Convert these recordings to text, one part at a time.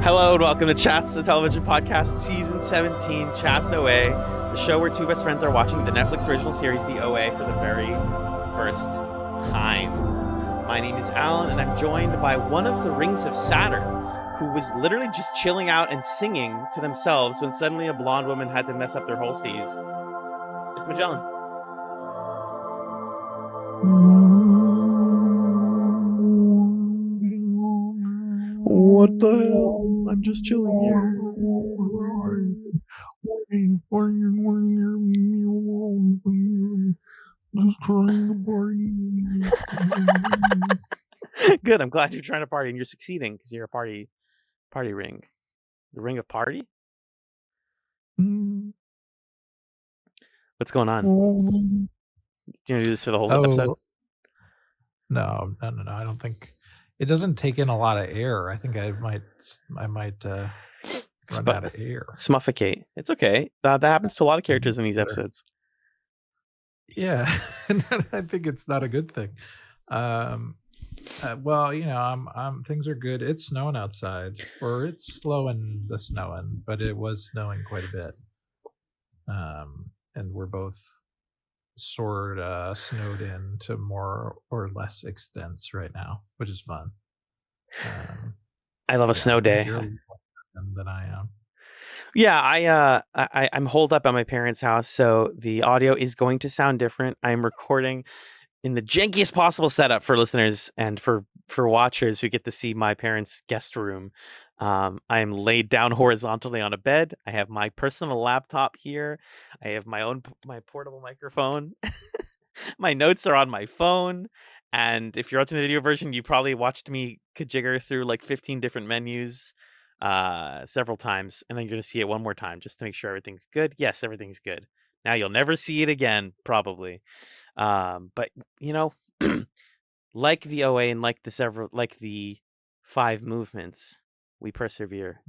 Hello and welcome to Chatz, the television podcast, season 17, Chatz OA, the show where two best friends are watching the Netflix original series, The OA, for the very first time. My name is Allen, and I'm joined by one of the Rings of Saturn, who was literally just chilling out and singing to themselves when suddenly a blonde woman had to mess up their holsties. It's Magellan. What the hell? I'm just chilling here. Just trying to party. Good. I'm glad you're trying to party and you're succeeding because you're a party ring. The ring of party? What's going on? Do you want to do this for the whole episode? No. I don't think it doesn't take in a lot of air. I think I might run out of air. Suffocate. It's okay. That happens to a lot of characters in these episodes. Yeah, I think it's not a good thing. Well, things are good. It's snowing outside, or it's slowing the snowing, but it was snowing quite a bit. And we're both sort of snowed in to more or less extents right now, which is fun. I love a snow day. Than I am. Yeah, I'm holed up at my parents' house, so the audio is going to sound different. I'm recording in the jankiest possible setup for listeners and for watchers who get to see my parents' guest room. I am laid down horizontally on a bed. I have my personal laptop here. I have my portable microphone. My notes are on my phone. And if you're watching the video version, you probably watched me kajigger through like 15 different menus several times. And then you're going to see it one more time just to make sure everything's good. Yes, everything's good. Now you'll never see it again, probably. But like the OA and like the 5 movements, we persevere,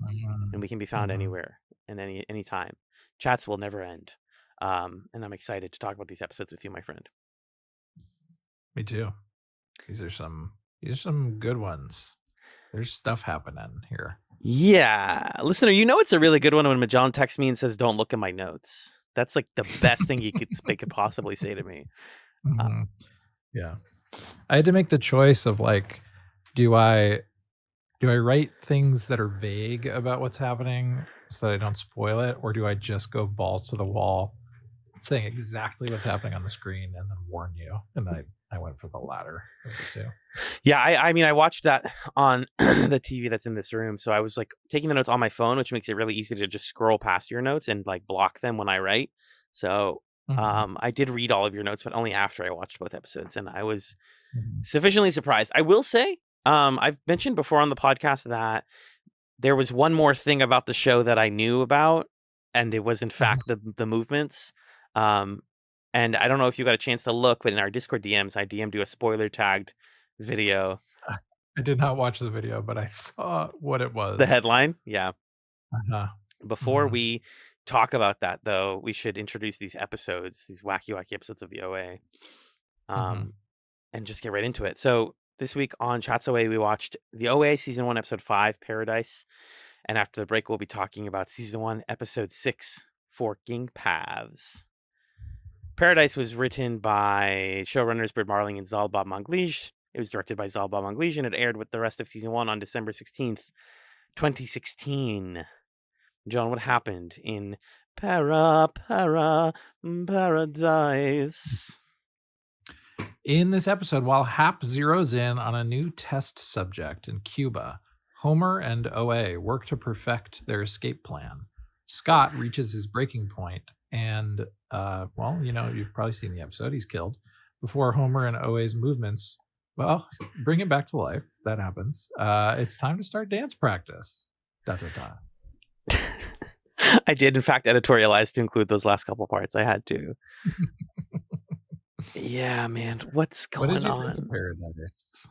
and we can be found anywhere and any time. Chats will never end. And I'm excited to talk about these episodes with you, my friend. Me too. These are some good ones. There's stuff happening here. Yeah. Listener, it's a really good one when Magellan texts me and says, "Don't look at my notes." That's like the best thing they could possibly say to me. Yeah. I had to make the choice of like, do I write things that are vague about what's happening so that I don't spoil it, or do I just go balls to the wall saying exactly what's happening on the screen and then warn you? And I went for the latter of the two. Yeah, I watched that on the TV that's in this room. So I was like taking the notes on my phone, which makes it really easy to just scroll past your notes and like block them when I write. So I did read all of your notes, but only after I watched both episodes, and I was sufficiently surprised. I will say, I've mentioned before on the podcast that there was one more thing about the show that I knew about, and it was in fact the movements. And I don't know if you got a chance to look, but in our Discord DMs, I DM'd you a spoiler tagged video. I did not watch the video, but I saw what it was. The headline, yeah. Before we talk about that, though, we should introduce these episodes, these wacky episodes of the OA, and just get right into it. So this week on Chatz OA, we watched the OA Season 1, Episode 5, Paradise. And after the break, we'll be talking about Season 1, Episode 6, Forking Paths. Paradise was written by showrunners Britt Marling and Zalba Manglij. It was directed by Zalba Manglij, and it aired with the rest of Season 1 on December 16th, 2016. John, what happened in Paradise? In this episode, while Hap zeroes in on a new test subject in Cuba, Homer and OA work to perfect their escape plan. Scott reaches his breaking point, and you've probably seen the episode. He's killed before Homer and OA's movements, bring him back to life. That happens. It's time to start dance practice. I did, in fact, editorialize to include those last couple parts. I had to. Yeah, man. What's going on? Think of Paradise?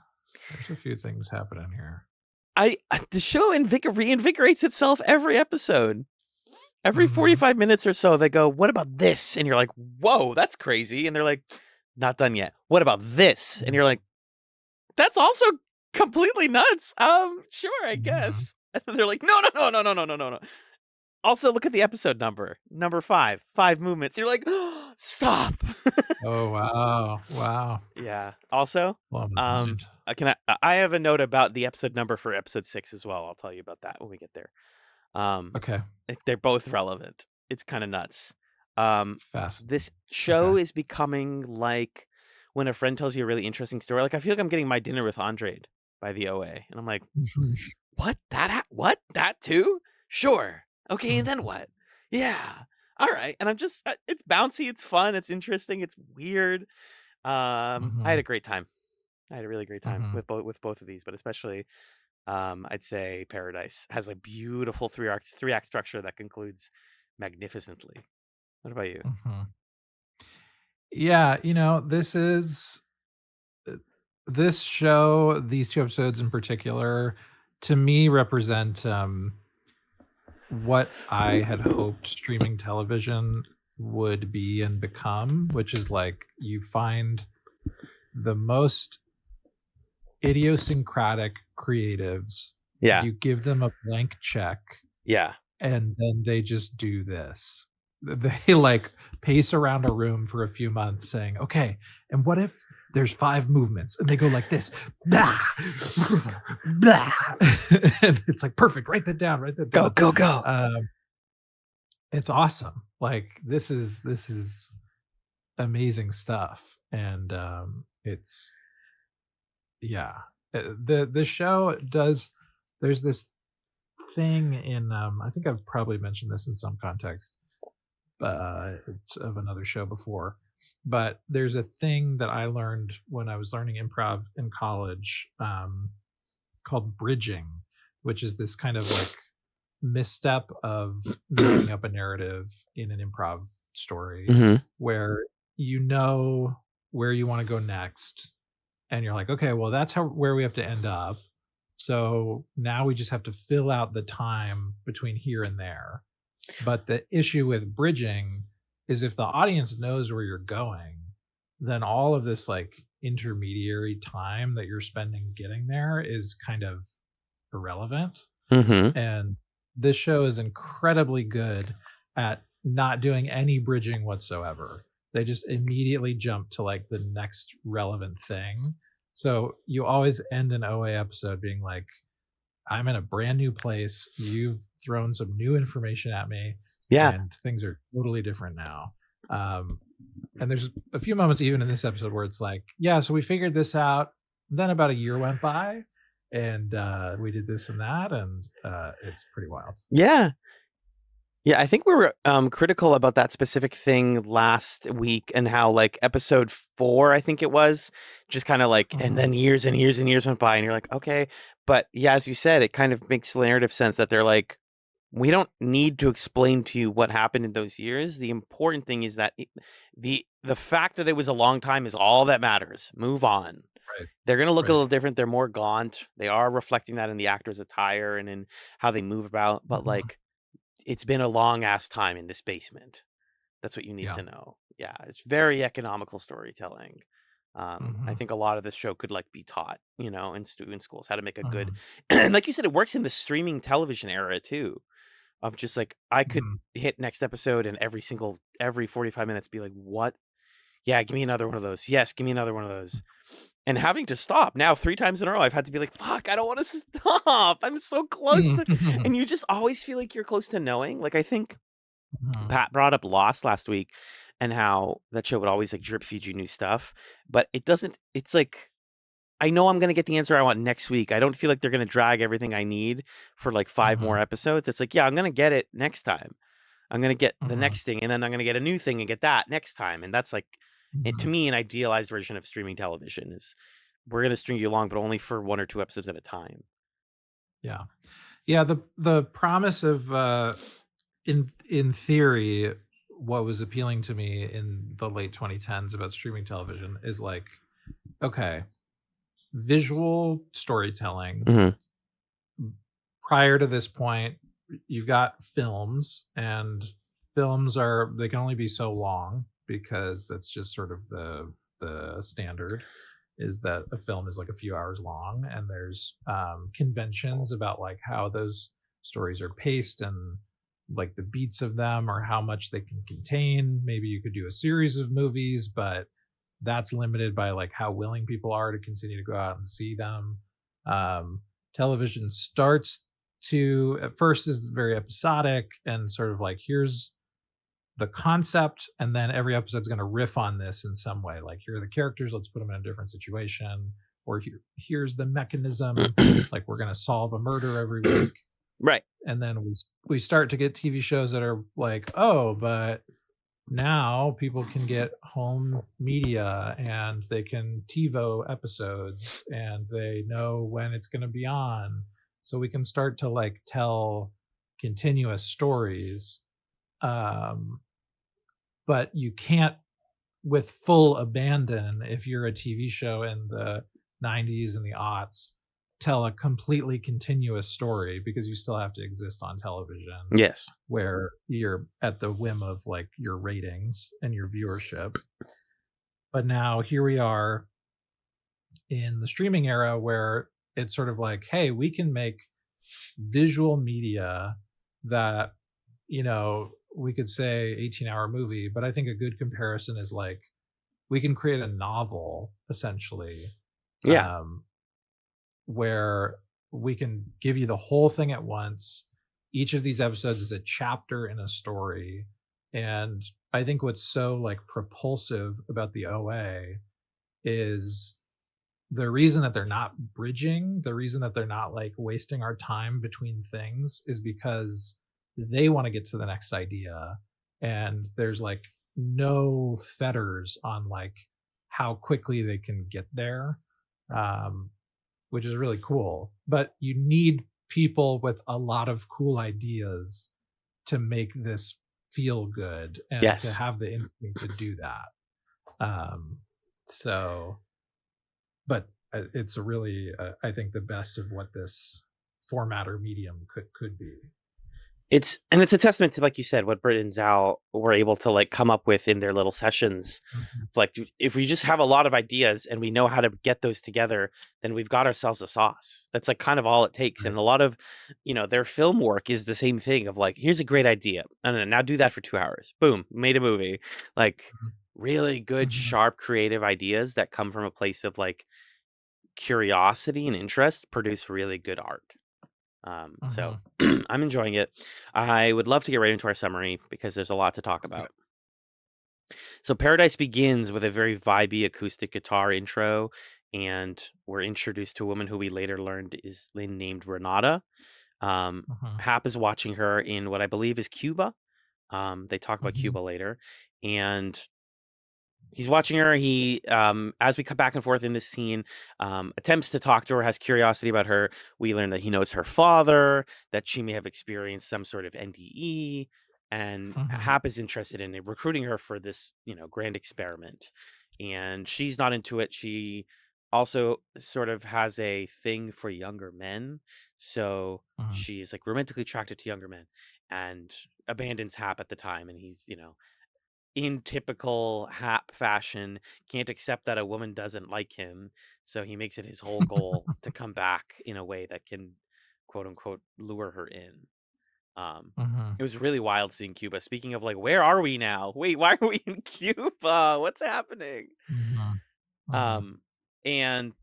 There's a few things happening here. The show reinvigorates itself every episode. Every 45 minutes or so, they go, "What about this?" And you're like, "Whoa, that's crazy." And they're like, "Not done yet. What about this?" And you're like, "That's also completely nuts." Sure, I guess. And they're like, no, no, no, no, no, no, no, no, no. Also, look at the episode number 5, 5 movements. You're like, oh, stop. Oh, wow. Wow. Yeah. Also, Blowing my mind. I have a note about the episode number for episode 6 as well. I'll tell you about that when we get there. Um, Okay. they're both relevant. It's kind of nuts. Um, Fascinating. this Okay. show is becoming like when a friend tells you a really interesting story. Like I feel like I'm getting My Dinner with Andre by the OA, and I'm like, Mhm. what? What? That too? Sure. Okay, and then Mhm. what? Yeah. All right. And I'm just it's bouncy, it's fun, it's interesting, it's weird. I had Mhm. a great time. I had a really great time Mhm. with both of these, but especially I'd say Paradise has a beautiful three act structure that concludes magnificently. What about you? Mhm. Yeah, uh, this show, these 2 episodes in particular, to me represent, what I had hoped streaming television would be and become, which is like you find the most idiosyncratic creatives, Yeah. you give them a blank check, Yeah. and then they just do this. They like pace around a room for a few months saying, okay, and what if there's 5 movements and they go like this? Blah, blah. And it's like, perfect, write that down, write that Go, down. go, go. Um, it's awesome. Like this is amazing stuff. And it's yeah. The show does there's this thing in I think I've probably mentioned this in some context it's of another show before, but there's a thing that I learned when I was learning improv in college called bridging, which is this kind of like misstep of making up a narrative in an improv story Mhm. where you know where you want to go next and you're like, okay, well, that's how where we have to end up. So now we just have to fill out the time between here and there. But the issue with bridging is if the audience knows where you're going, then all of this like intermediary time that you're spending getting there is kind of irrelevant. Mhm. And this show is incredibly good at not doing any bridging whatsoever. They just immediately jump to like the next relevant thing. So you always end an OA episode being like, I'm in a brand new place. You've thrown some new information at me, Yeah. and things are totally different now. Um, and there's a few moments even in this episode where it's like, yeah, so we figured this out. Then about a year went by, and we did this and that, and it's pretty wild. Yeah. Yeah, I think we were critical about that specific thing last week and how like episode 4, I think it was, just kind of like and Mhm, then years and years and years went by and you're like, okay. But yeah, as you said, it kind of makes narrative sense that they're like, we don't need to explain to you what happened in those years. The important thing is that the fact that it was a long time is all that matters. Move on. right, They're gonna look a right. little different. They're more gaunt. They are reflecting that in the actors' attire and in how they move about. But Mhm, like it's been a long ass time in this basement. That's what you need yeah. to know. Yeah, it's very economical storytelling. I Mhm, think a lot of this show could like be taught, in schools how to make a good, mhm, and like you said, it works in the streaming television era too. Of just like I could mhm, hit next episode and every 45 minutes be like, what? Yeah, give me another one of those. Yes, give me another one of those. And having to stop now 3 times in a row, I've had to be like, fuck, I don't want to stop. I'm so close to, mhm, and you just always feel like you're close to knowing. Like I think mhm, Pat brought up Lost last week and how that show would always like drip feed you new stuff, but it doesn't. It's like I know I'm gonna get the answer I want next week. I don't feel like they're gonna drag everything I need for like 5 more mhm, episodes. It's like, yeah, I'm gonna get it next time. I'm gonna get the mhm, next thing, and then I'm gonna get a new thing and get that next time. And that's like, to mhm. me, an idealized version of streaming television is we're gonna string you along, but only for 1 or 2 episodes at a time. Yeah. Yeah, the promise of in theory, what was appealing to me in the late 2010s about streaming television is like, okay, visual storytelling. Mhm. Prior to this point, you've got films, and films are they can only be so long because that's just sort of the standard. is that a film is like a few hours long, and there's conventions about like how those stories are paced and like the beats of them or how much they can contain. Maybe you could do a series of movies, but that's limited by like how willing people are to continue to go out and see them. um, Television starts to at first is very episodic and sort of like here's the concept, and then every episode's going to riff on this in some way. Like here are the characters, let's put them in a different situation, or here's the mechanism, like we're going to solve a murder every week. Right. And then we start to get TV shows that are like, oh, but now people can get home media and they can TiVo episodes and they know when it's going to be on, so we can start to like tell continuous stories. But you can't with full abandon, if you're a TV show in the 90s and the aughts, tell a completely continuous story, because you still have to exist on television Yes. where you're at the whim of like your ratings and your viewership. But now here we are in the streaming era where it's sort of like, hey, we can make visual media that, you know, we could say 18-hour movie, but I think a good comparison is like we can create a novel essentially, Yeah. where we can give you the whole thing at once. Each of these episodes is a chapter in a story. And I think what's so like propulsive about the OA is the reason that they're not bridging, the reason that they're not like wasting our time between things is because they want to get to the next idea. And there's like no fetters on like how quickly they can get there. Which is really cool. But you need people with a lot of cool ideas to make this feel good and to Yes. have the instinct to do that. So, but it's a really, I think, the best of what this format or medium could be. It's a testament to, like you said, what Brit and Zal were able to like come up with in their little sessions. Mhm. Like if we just have a lot of ideas and we know how to get those together, then we've got ourselves a sauce. That's like kind of all it takes. Right. And a lot of, their film work is the same thing of like, here's a great idea. And then now do that for 2 hours. Boom, made a movie. Like really good, Mhm. sharp, creative ideas that come from a place of like curiosity and interest produce really good art. So Mhm. I'm enjoying it. I would love to get right into our summary because there's a lot to talk Okay. about. So Paradise begins with a very vibey acoustic guitar intro, and we're introduced to a woman who we later learned is named Renata. Mhm. Hap is watching her in what I believe is Cuba. They talk about Mhm. Cuba later, and he's watching her. He, as we cut back and forth in this scene, attempts to talk to her, has curiosity about her. We learn that he knows her father, that she may have experienced some sort of NDE, and Mhm. Hap is interested in recruiting her for this, grand experiment. And she's not into it. She also sort of has a thing for younger men, so Mhm. she's like romantically attracted to younger men, and abandons Hap at the time. And he's, in typical Hap fashion, can't accept that a woman doesn't like him. So he makes it his whole goal to come back in a way that can, quote unquote, lure her in. Um, Mhm. it was really wild seeing Cuba. Speaking of like, where are we now? Wait, why are we in Cuba? What's happening? Mhm. Mhm. Um, and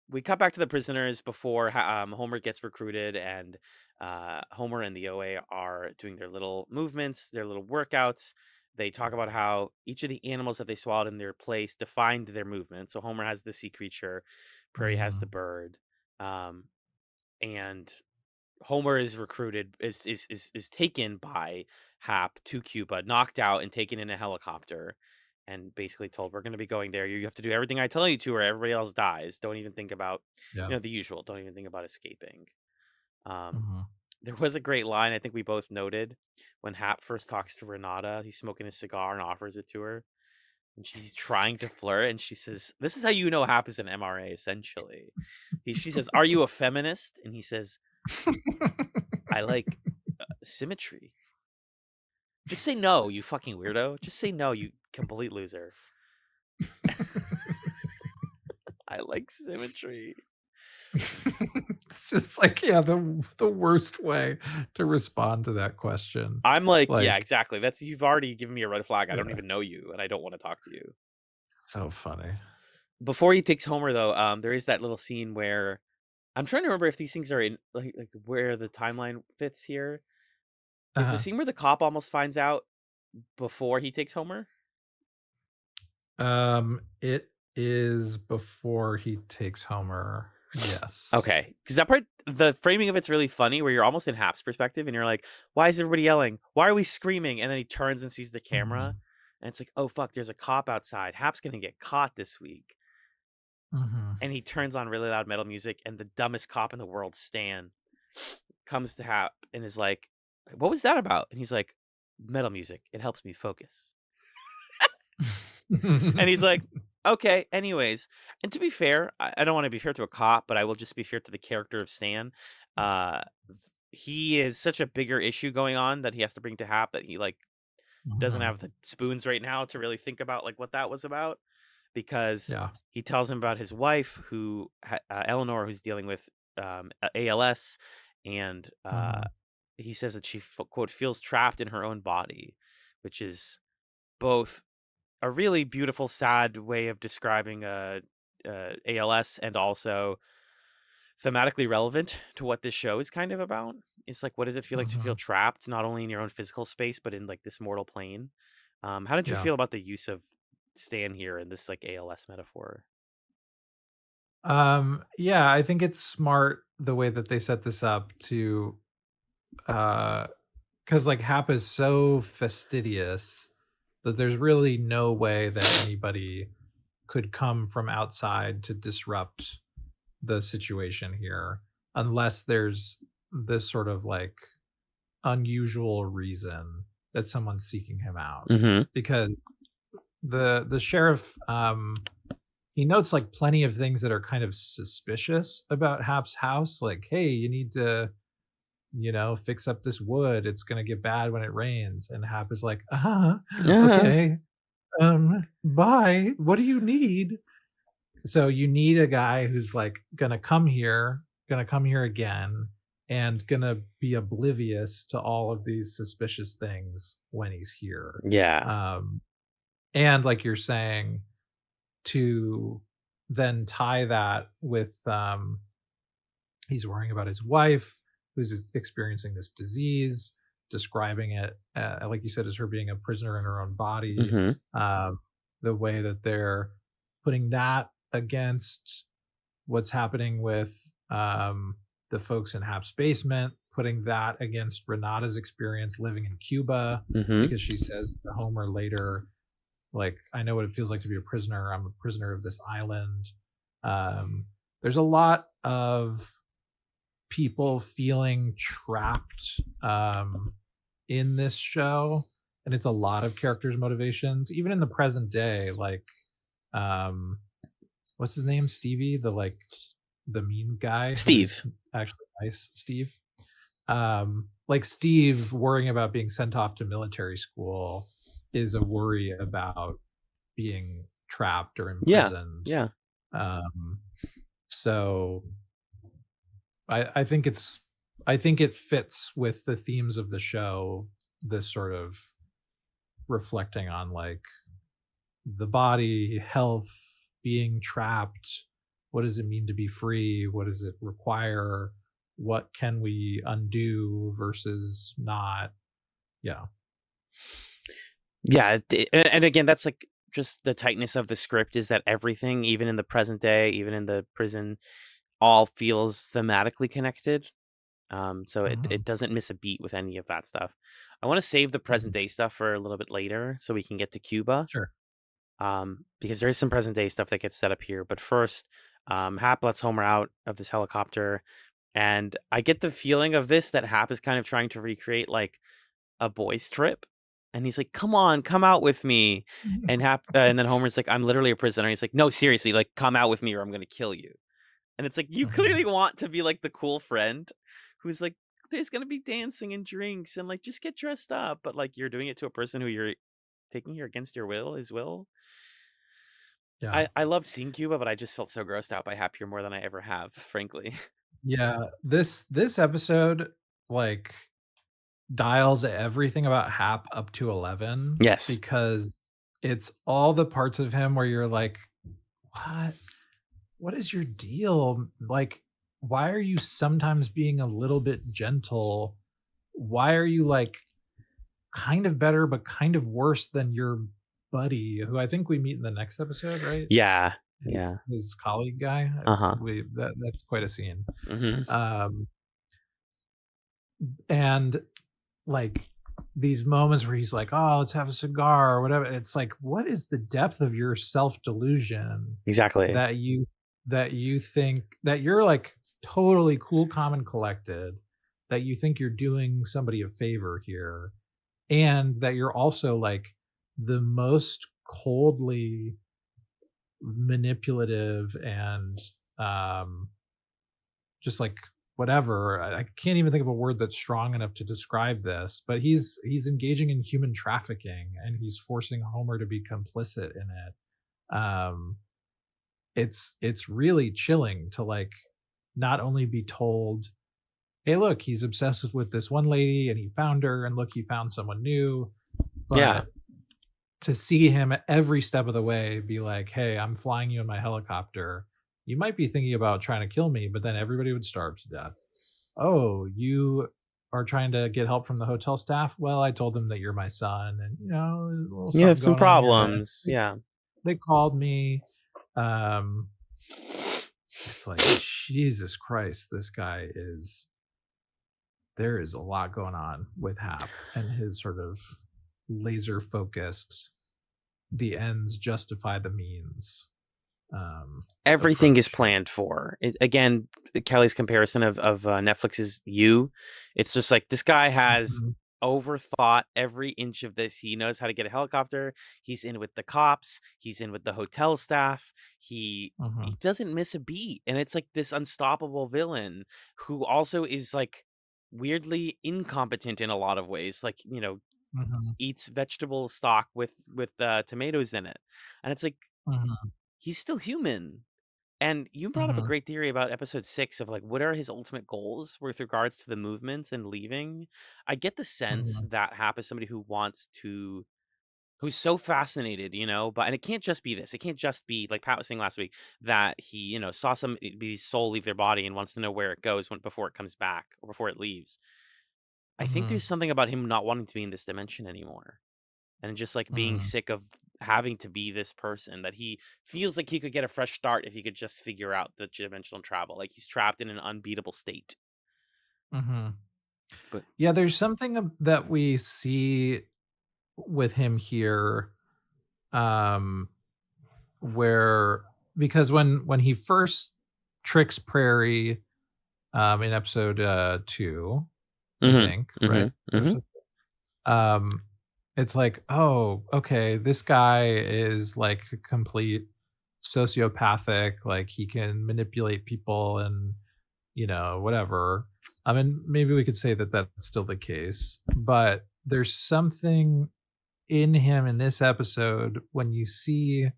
we cut back to the prisoners before Homer gets recruited, and Homer and the OA are doing their little movements, their little workouts. They talk about how each of the animals that they swallowed in their place defined their movement. So Homer has the sea creature, Prairie has the Mhm. bird, um, and Homer is recruited is taken by Hap to Cuba, knocked out and taken in a helicopter, and basically told, we're going to be going there. You have to do everything I tell you to, or everybody else dies. Don't even think about, Yeah. the usual. Don't even think about escaping. Um, Mhm. there was a great line I think we both noted when Hap first talks to Renata. He's smoking a cigar and offers it to her, and she's trying to flirt, and she says, "This is how you know Hap is an MRA." Essentially, she says, "Are you a feminist?" And he says, "I like symmetry." Just say no, you fucking weirdo. Just say no, you complete loser. I like symmetry. It's just like, yeah, the worst way to respond to that question. I'm like, yeah, Like, exactly. That's you've already given me a red flag. I don't yeah, even know you, and I don't want to talk to you. so funny. Before he takes Homer, though, there is that little scene where I'm trying to remember if these things are in like where the timeline fits here. Is the Uh-huh. scene where the cop almost finds out before he takes Homer? It is before he takes Homer. Yes. Okay, because that part, the framing of it's really funny, where you're almost in Hap's perspective, and you're like, "Why is everybody yelling? Why are we screaming?" And then he turns and sees the camera, Mhm. and it's like, "Oh fuck, there's a cop outside. Hap's gonna get caught this week." Mhm. And he turns on really loud metal music, and the dumbest cop in the world, Stan, comes to Hap and is like, "What was that about?" And he's like, "Metal music. It helps me focus." And he's like, "Okay, anyways." And to be fair, I don't want to be fair to a cop, but I will just be fair to the character of Stan. Uh, he is such a bigger issue going on that he has to bring to Hap that he like doesn't Mhm. have the spoons right now to really think about like what that was about, because Yeah. he tells him about his wife Eleanor, who's dealing with ALS, and Mhm. he says that she quote feels trapped in her own body, which is both a really beautiful, sad way of describing ALS, and also thematically relevant to what this show is kind of about. It's like, what does it feel like to feel Mhm. trapped, not only in your own physical space, but in like this mortal plane? How did you Yeah. feel about the use of Stan here in this like ALS metaphor? Yeah, I think it's smart the way that they set this up to because like Hap is so fastidious that there's really no way that anybody could come from outside to disrupt the situation here unless there's this sort of like unusual reason that someone's seeking him out Mm-hmm. because the sheriff he notes like plenty of things that are kind of suspicious about Hap's house, like, hey, you need to, fix up this wood, it's going to get bad when it rains. And Hap is like, Uh-huh. okay, bye, what do you need? So you need a guy who's like gonna come here again, and gonna be oblivious to all of these suspicious things when he's here. Yeah. Um, and like you're saying, to then tie that with he's worrying about his wife who's experiencing this disease, describing it like you said, as her being a prisoner in her own body. Mm-hmm. um, the way that they're putting that against what's happening with the folks in Hap's basement, putting that against Renata's experience living in Cuba, Mm-hmm. because she says to Homer later, like, I know what it feels like to be a prisoner. I'm a prisoner of this island. Um, there's a lot of people feeling trapped in this show, and it's a lot of characters' motivations, even in the present day. Like, um, what's his name? Stevie, the mean guy who's Steve. actually nice. Steve. Like Steve worrying about being sent off to military school is a worry about being trapped or Yeah. imprisoned. Yeah. Um, so I think I think it fits with the themes of the show. This sort of reflecting on like the body, health, being trapped. What does it mean to be free? What does it require? What can we undo versus not? Yeah. Yeah. And again, that's like just the tightness of the script, is that everything, even in the present day, even in the prison, all feels thematically connected. So it Mhm, doesn't miss a beat with any of that stuff. I want to save the present mhm. day stuff for a little bit later so we can get to Cuba. Sure. Because there is some present day stuff that gets set up here. But first, Hap lets Homer out of this helicopter, and I get the feeling of this that Hap is kind of trying to recreate like a boys' trip. And he's like, "Come on, come out with me." And then Homer's like, "I'm literally a prisoner." He's like, "No, seriously, like come out with me or I'm gonna kill you." And it's like, you Mhm, clearly want to be like the cool friend who's like, there's gonna be dancing and drinks and like just get dressed up, but like you're doing it to a person who you're taking here against your will, his will. Yeah. I loved seeing Cuba, but I just felt so grossed out by Happier more than I ever have, frankly. Yeah. This episode, like, dials everything about Hap up to 11 Yes. because it's all the parts of him where you're like, "What? What is your deal? Like, why are you sometimes being a little bit gentle? Why are you, like, kind of better, but kind of worse than your buddy," who I think we meet in the next episode, right? Yeah. His Yeah. his colleague guy. Uh-huh. That's quite a scene. Mhm. Um, and like these moments where he's like, "Oh, let's have a cigar," or whatever. It's like, what is the depth of your self delusion Exactly. that you think that you're like totally cool, calm, and collected, that you think you're doing somebody a favor here, and that you're also like the most coldly manipulative and um just like whatever. I can't even think of a word that's strong enough to describe this, but he's engaging in human trafficking and he's forcing Homer to be complicit in it. It's really chilling to like not only be told, "Hey, look, he's obsessed with this one lady and he found her, and look, he found someone new," Yeah. but to see him at every step of the way be like, "Hey, I'm flying you in my helicopter. You might be thinking about trying to kill me, but then everybody would starve to death. Oh, you are trying to get help from the hotel staff? Well, I told them that you're my son, and a little You have something some going on in your head. problems. Yeah. They called me." Um, it's like, Jesus Christ, this guy is there is a lot going on with Hap and his sort of laser focused, the ends justify the means Everything is approach here. planned for. Again, Kelly's comparison of Netflix's You, it's just like this guy has Mhm, overthought every inch of this. He knows how to get a helicopter. He's in with the cops. He's in with the hotel staff. He mhm, doesn't miss a beat, and it's like this unstoppable villain who also is like weirdly incompetent in a lot of ways. Like mhm, eats vegetable stock with tomatoes in it, and it's like mhm, he's still human. And you brought up a mhm, great theory about episode 6 of like what are his ultimate goals with regards to the movements and leaving. I get the sense mhm, that Hap is somebody who's so fascinated, but and it can't just be this. It can't just be like Pat was saying last week that he, saw somebody's soul leave their body and wants to know where it goes before it comes back or before it leaves. I think mhm, there's something about him not wanting to be in this dimension anymore and just like being mhm, sick of having to be this person that he feels like he could get a fresh start if he could just figure out the dimensional travel. Like he's trapped in an unbeatable state. mhm. But Yeah, there's something that we see with him here, um, where because when he first tricks Prairie, in episode 2, I mhm, think, right? mhm, mhm. Episode um, it's like, "Oh, okay, this guy is like a complete sociopathic, like he can manipulate people and, whatever." I mean, maybe we could say that that's still the case, but there's something in him in this episode when you see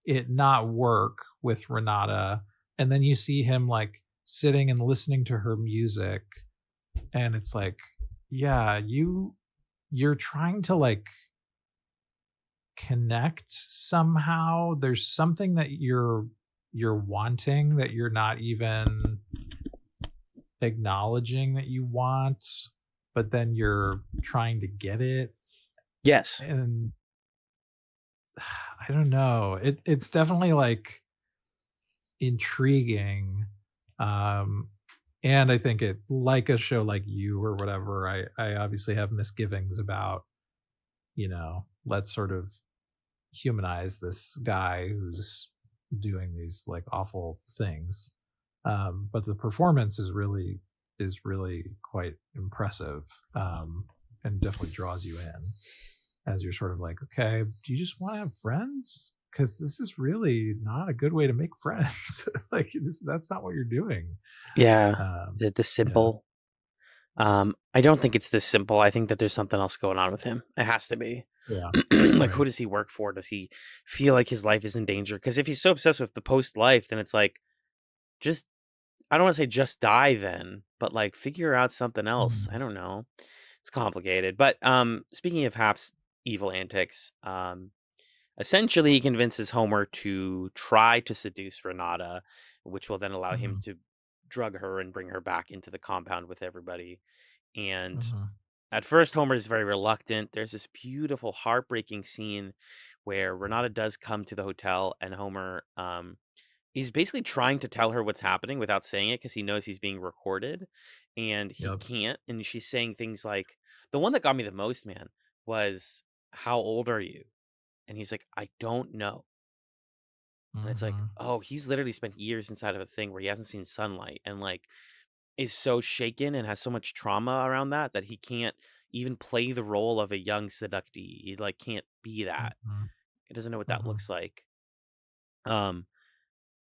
it not work with Renata, and then you see him like sitting and listening to her music, and it's like, yeah, you're trying to like connect somehow. There's something that you're wanting that you're not even acknowledging that you want, but then you're trying to get it. Yes. And I don't know. It's definitely like intriguing. Um and I think it like a show like You or whatever, I obviously have misgivings about, let's sort of humanize this guy who's doing these like awful things. But the performance is really quite impressive, and definitely draws you in as you're sort of like, okay, do you just want to have friends? Because this is really not a good way to make friends. Like that's not what you're doing. Yeah. Um, Is it this yeah. simple? I don't think it's this simple. I think that there's something else going on with him. It has to be. Yeah. Like, Right. who does he work for? Does he feel like his life is in danger? Because if he's so obsessed with the post life, then it's like, just, I don't want to say just die then, but like figure out something else. I Mhm. don't know. It's complicated. But speaking of Hap's evil antics, essentially he convinces Homer to try to seduce Renata, which will then allow him Mhm. to drug her and bring her back into the compound with everybody. And Mhm. at first, Homer is very reluctant. There's this beautiful, heartbreaking scene where Renata does come to the hotel, and Homer, he's basically trying to tell her what's happening without saying it because he knows he's being recorded, and he Yep. can't. And she's saying things like, the one that got me the most, man, was, "How old are you?" And he's like, "I don't know." And it's like, Mhm. oh, he's literally spent years inside of a thing where he hasn't seen sunlight, and like is so shaken and has so much trauma around that that he can't even play the role of a young seductee. He like can't be that. Mhm. He doesn't know what that Mhm. looks like. Um,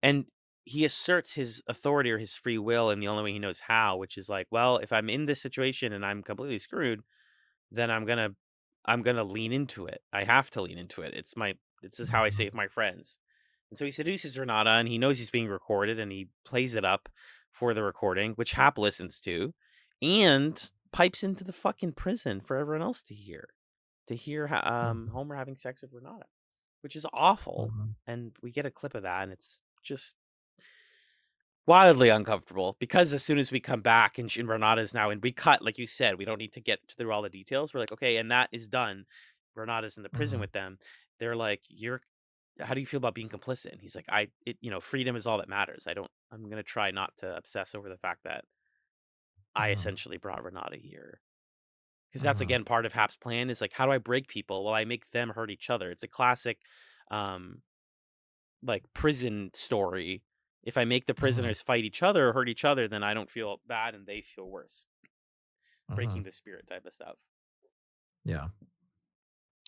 and he asserts his authority or his free will in the only way he knows how, which is like, well, if I'm in this situation and I'm completely screwed, then I'm gonna lean into it. I have to lean into it. This is how I Mhm. save my friends. And so he seduces Renata, and he knows he's being recorded, and he plays it up for the recording, which Hap listens to, and pipes into the fucking prison for everyone else to hear. Mhm. Homer having sex with Renata, which is awful. Mhm. And we get a clip of that, and it's just wildly uncomfortable because as soon as we come back and Renata's now and we cut, like you said, we don't need to get through all the details. We're like, okay, and that is done. Renata's in the prison Mhm. with them. They're like, you're, how do you feel about being complicit? And he's like, freedom is all that matters. I'm going to try not to obsess over the fact that I Mhm. essentially brought Renata here. Because that's Mhm. again part of Hap's plan is like, how do I break people? Well, I make them hurt each other. It's a classic, um, like prison story. If I make the Mhm. prisoners fight each other or hurt each other, then I don't feel bad and they feel worse. Breaking Mhm. the spirit type of stuff. Yeah.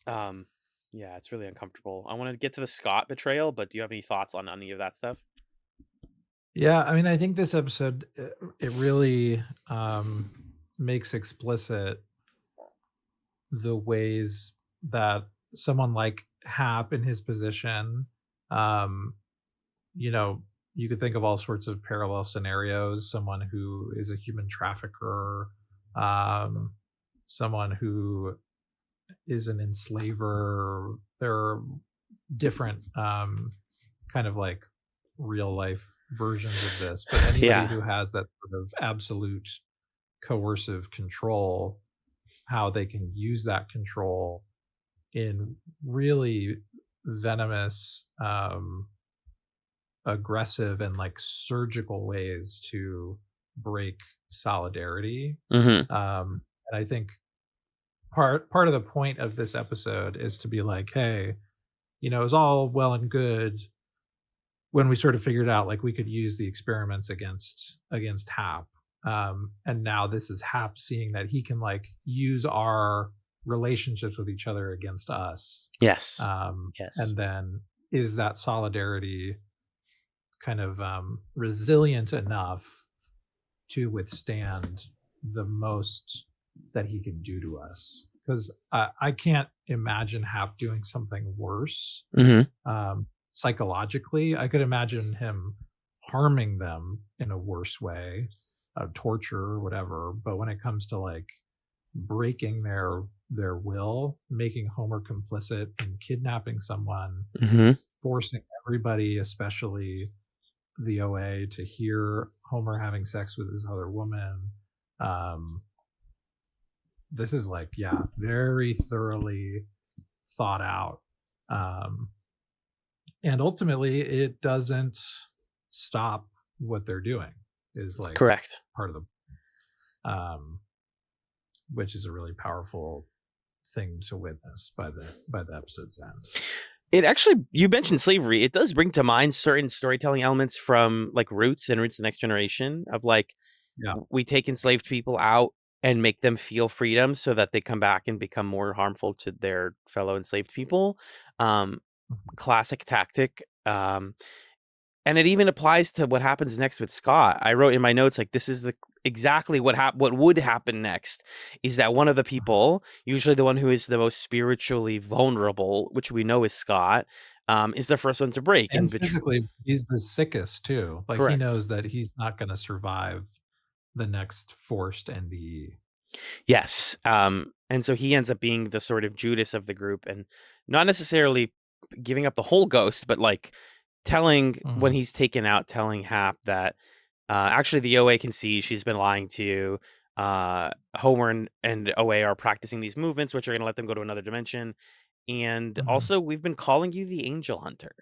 Um, yeah, it's really uncomfortable. I want to get to the Scott betrayal, but do you have any thoughts on any of that stuff? Yeah, I mean, I think this episode it really makes explicit the ways that someone like Hap in his position, um, you know, you could think of all sorts of parallel scenarios. Someone who is a human trafficker, um, someone who is an enslaver. There are different kind of like real life versions of this, but anybody Yeah. who has that sort of absolute coercive control, how they can use that control in really venomous, aggressive, and like surgical ways to break solidarity. Hmm. And I think part of the point of this episode is to be like, hey, it was all well and good when we sort of figured out like we could use the experiments against Hap. And now this is Hap seeing that he can like use our relationships with each other against us. Yes. Yes. And then is that solidarity kind of resilient enough to withstand the most that he can do to us? Because I can't imagine Hap doing something worse Hmm. psychologically. I could imagine him harming them in a worse way, torture or whatever. But when it comes to like breaking their will, making Homer complicit in kidnapping someone, Hmm. forcing everybody, especially the OA, to hear Homer having sex with this other woman. Um, this is like, yeah, very thoroughly thought out. Um, and ultimately it doesn't stop what they're doing is like Correct. part of the which is a really powerful thing to witness by the episode's end. It actually, you mentioned slavery. It does bring to mind certain storytelling elements from like Roots and Roots the Next Generation of like, Yeah. we take enslaved people out and make them feel freedom so that they come back and become more harmful to their fellow enslaved people. Um, Classic tactic. And it even applies to what happens next with Scott. I wrote in my notes like, this is the exactly what would happen next is that one of the people, usually the one who is the most spiritually vulnerable, which we know is Scott, is the first one to break And and betray. physically, he's the sickest too. Like he Correct. knows that he's not going to survive the next forced NDE. Yes. And so he ends up being the sort of Judas of the group, and not necessarily giving up the whole ghost, but like telling when Mhm, he's taken out, telling Hap that actually the OA can see she's been lying to you. Homer and OA are practicing these movements, which are going to let them go to another dimension. And mhm, also, we've been calling you the Angel Hunter.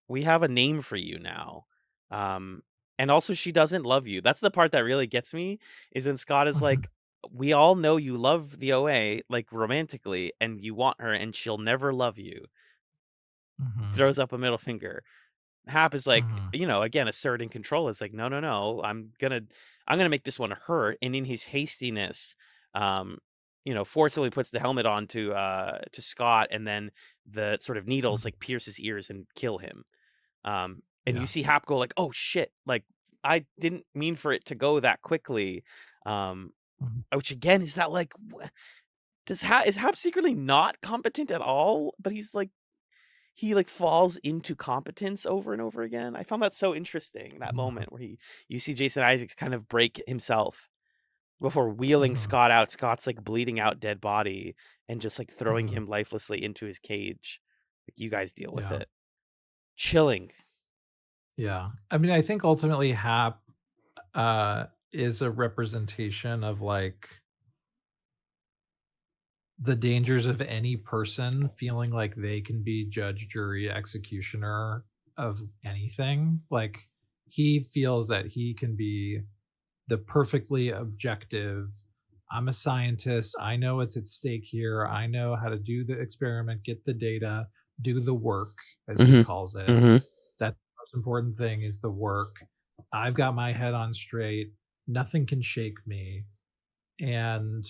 We have a name for you now. Um, and also, she doesn't love you. That's the part that really gets me is when Scott is mhm, like, we all know you love the OA, like romantically, and you want her, and she'll never love you. mhm, Throws up a middle finger. Hap is like, mhm. again, asserting control. Is like, no, no, no. I'm gonna make this one hurt. And in his hastiness, um, forcibly puts the helmet on to Scott, and then the sort of needles Mhm. like pierce his ears and kill him. And you Yeah. see Hap go like, oh shit, like I didn't mean for it to go that quickly. Um, Mhm, which again is that like, is Hap secretly not competent at all? But he like falls into competence over and over again. I found that so interesting, that mhm, moment where you see Jason Isaacs kind of break himself before wheeling mhm, Scott out. Scott's like bleeding out dead body and just like throwing mhm. him lifelessly into his cage. Like, you guys deal with Yeah. it. Chilling. Yeah. I mean, I think ultimately Hap uh is a representation of like the dangers of any person feeling like they can be judge, jury, executioner of anything. Like he feels that he can be the perfectly objective. I'm a scientist. I know what's at stake here. I know how to do the experiment, get the data, do the work, as he Hmm. calls it. Hmm. That's the most important thing is the work. I've got my head on straight. Nothing can shake me. And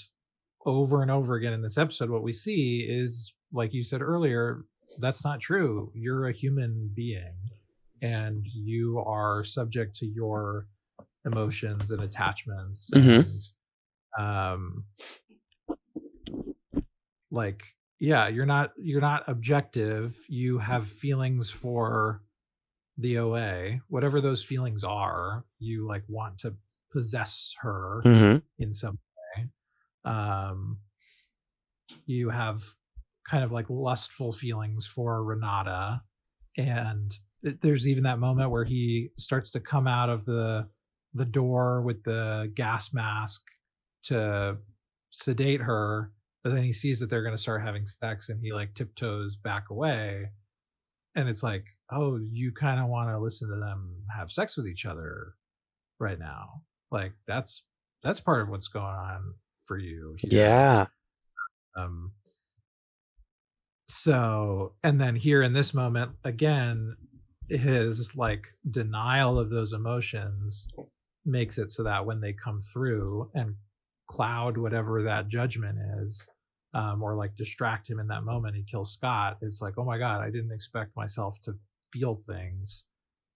over and over again in this episode, what we see is, like you said earlier, that's not true. You're a human being and you are subject to your emotions and attachments Hmm. and um like yeah, you're not objective. You have feelings for the OA, whatever those feelings are. You like want to possess her Hmm. in some way. um you have kind of like lustful feelings for Renata, and there's even that moment where he starts to come out of the door with the gas mask to sedate her, but then he sees that they're going to start having sex and he like tiptoes back away, and it's like, oh, you kind of want to listen to them have sex with each other right now. Like that's part of what's going on for you here. Yeah. um So, and then here in this moment, again, his like denial of those emotions makes it so that when they come through and cloud whatever that judgment is, or like distract him in that moment, he kills Scott. It's like, oh my God, I didn't expect myself to feel things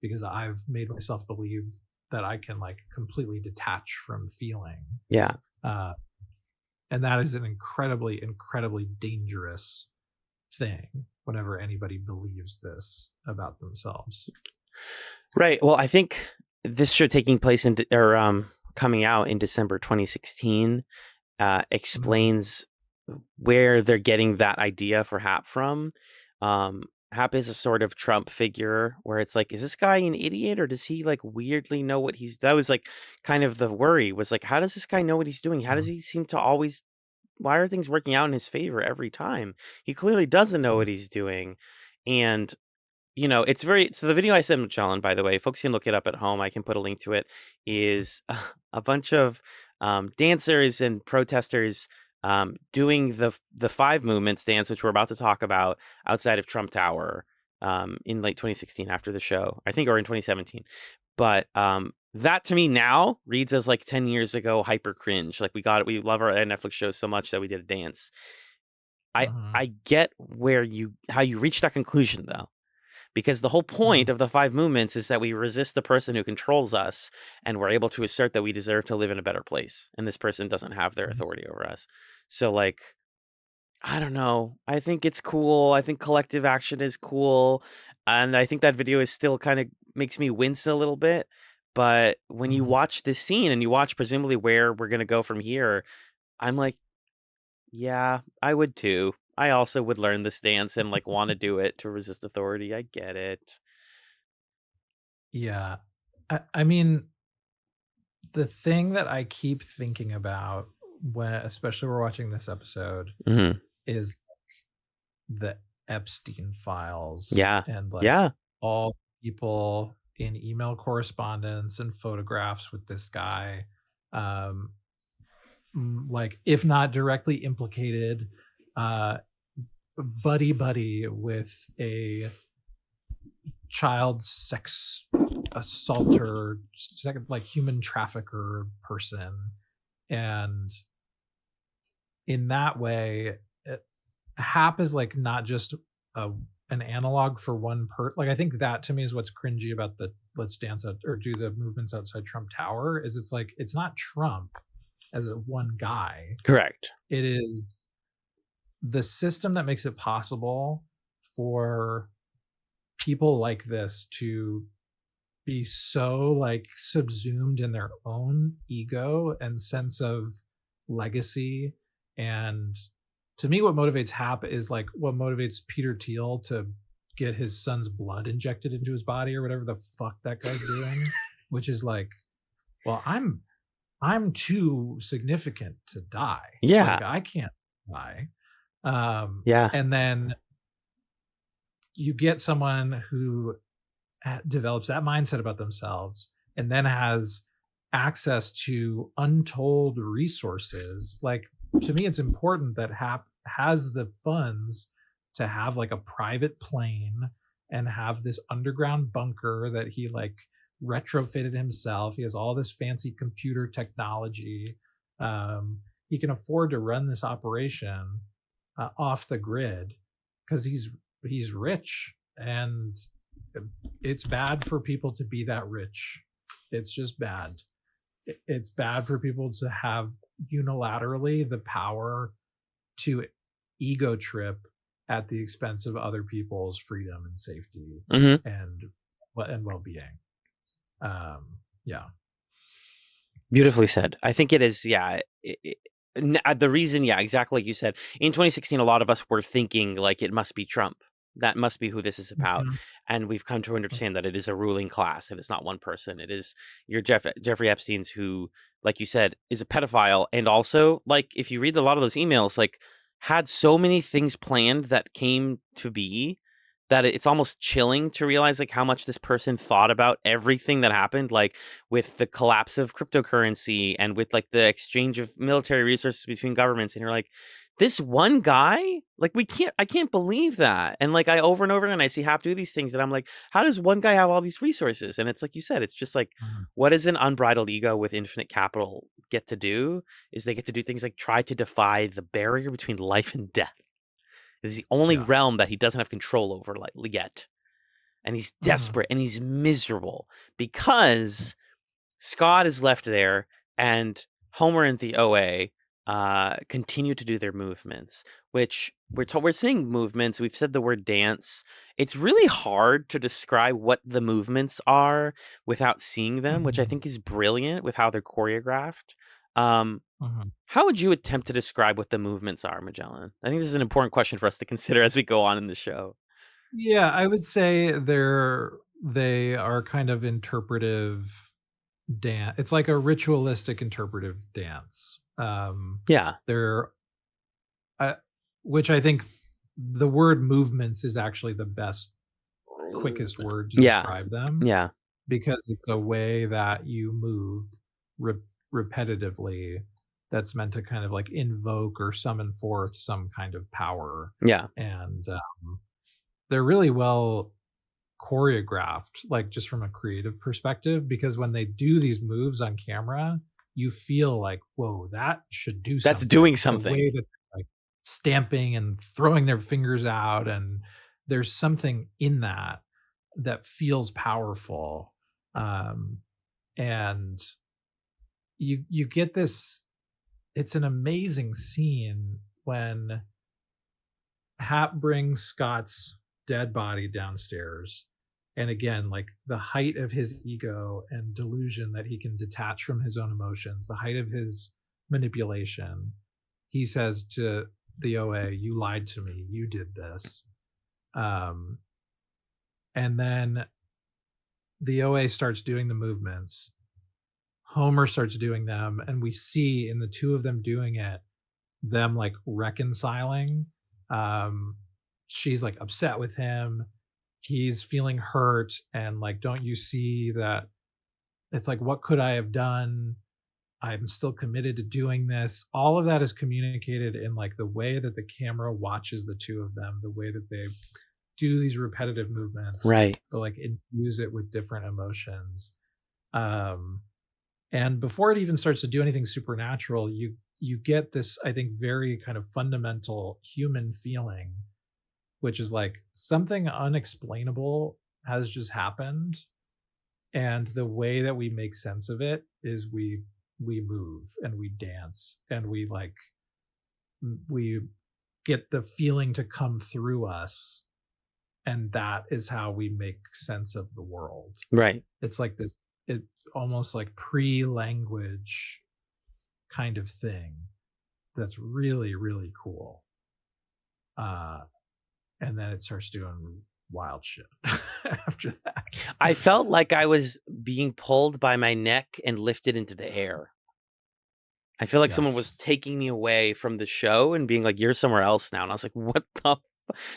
because I've made myself believe that I can like completely detach from feeling. Yeah. Uh, and that is an incredibly, incredibly dangerous thing whenever anybody believes this about themselves. Right. Well, I think this show taking place or coming out in December 2016 Mhm, explains where they're getting that idea for Hap from. Hap is a sort of Trump figure where it's like, is this guy an idiot or does he like weirdly know what he's? That was like kind of the worry was like, how does this guy know what he's doing? How does mhm, he seem to always? Why are things working out in his favor every time? He clearly doesn't know mhm, what he's doing, and it's very so the video I sent Magellan, by the way, folks can look it up at home. I can put a link to it. Is a bunch of dancers and protesters doing the five movements dance, which we're about to talk about outside of Trump Tower in late 2016 after the show, I think, or in 2017. But that to me now reads as like 10 years ago hyper cringe. Like we got it. We love our Netflix shows so much that we did a dance. I mhm, I get how you reach that conclusion though, because the whole point Mhm. of the 5 movements is that we resist the person who controls us, and we're able to assert that we deserve to live in a better place, and this person doesn't have their Mhm. authority over us. So, like, I don't know. I think it's cool. I think collective action is cool. And I think that video is still kind of makes me wince a little bit. But when you Mhm. watch this scene and you watch presumably where we're going to go from here, I'm like, yeah, I would too. I also would learn this dance and like want to do it to resist authority. I get it. Yeah. I mean, the thing that I keep thinking about when especially we're watching this episode Hmm. is the Epstein files Yeah. and like Yeah. all people in email correspondence and photographs with this guy, um like if not directly implicated, uh buddy buddy with a child sex assaulter, like human trafficker person. And in that way, Hap is like not just a, an analog for one like I think that to me is what's cringy about the let's dance out or do the movements outside Trump Tower is it's like it's not Trump as a one guy. Correct. It is the system that makes it possible for people like this to be so like subsumed in their own ego and sense of legacy. And to me what motivates Hap is like what motivates Peter Thiel to get his son's blood injected into his body or whatever the fuck that guy's doing, which is like, well, I'm too significant to die, Yeah. like I can't die. Yeah. And then you get someone who develops that mindset about themselves and then has access to untold resources. Like to me it's important that Hap has the funds to have like a private plane and have this underground bunker that he like retrofitted himself. He has all this fancy computer technology. He can afford to run this operation off the grid because he's rich. And it's bad for people to be that rich. It's just bad. It's bad for people to have unilaterally the power to ego trip at the expense of other people's freedom and safety Hmm. and well-being. Yeah. Beautifully said. I think it is. Yeah. The reason, yeah, exactly like you said. In 2016, a lot of us were thinking like it must be Trump. That must be who this is about. Mhm. And we've come to understand that it is a ruling class and it's not one person. It is your Jeffrey Epstein's who, like you said, is a pedophile. And also, like, if you read a lot of those emails, like, had so many things planned that came to be that it's almost chilling to realize like how much this person thought about everything that happened, like with the collapse of cryptocurrency and with like the exchange of military resources between governments. And you're like, this one guy, like I can't believe that. And like I over and over again, I see Hap do these things and I'm like, how does one guy have all these resources? And it's like you said, it's just like, Mhm. what does an unbridled ego with infinite capital get to do? Is they get to do things like try to defy the barrier between life and death. It's the only Yeah. realm that he doesn't have control over like, yet. And he's Mhm. desperate and he's miserable because Scott is left there and Homer and the OA continue to do their movements, which we're seeing movements. We've said the word dance. It's really hard to describe what the movements are without seeing them, which I Mhm. think is brilliant with how they're choreographed. Um, Mhm. how would you attempt to describe what the movements are, Magellan? I think this is an important question for us to consider as we go on in the show. Yeah, I would say they are kind of interpretive dance. It's like a ritualistic interpretive dance. Yeah. They're uh, which I think the word movements is actually the best, quickest word to Yeah. describe them Yeah. because it's a way that you move re- repetitively that's meant to kind of like invoke or summon forth some kind of power. Yeah. And they're really well choreographed, like just from a creative perspective, because when they do these moves on camera, you feel like, whoa, that should do That's something. doing The way something. that like stamping and throwing their fingers out, and there's something in that. that feels powerful. And you get this, it's an amazing scene when Hap brings Scott's dead body downstairs. And again, like the height of his ego and delusion that he can detach from his own emotions, the height of his manipulation, he says to the OA, "You lied to me. You did this." Um, and then the OA starts doing the movements. Homer starts doing them, and we see in the two of them doing it, them like reconciling. Um, she's like upset with him. He's feeling hurt, and like, don't you see that it's like, what could I have done? I'm still committed to doing this. All of that is communicated in like the way that the camera watches the two of them, the way that they do these repetitive movements, Right. but like infuse it with different emotions. Um, and before it even starts to do anything supernatural, you get this, I think, very kind of fundamental human feeling, which is like something unexplainable has just happened, and the way that we make sense of it is we move and we dance and we like we get the feeling to come through us, and that is how we make sense of the world. Right. It's like this, it's almost like pre-language kind of thing that's really really cool. And then it starts doing wild shit after that. I felt like I was being pulled by my neck and lifted into the air. I feel like someone was Yes. taking me away from the show and being like, "You're somewhere else now." And I was like, "What the?"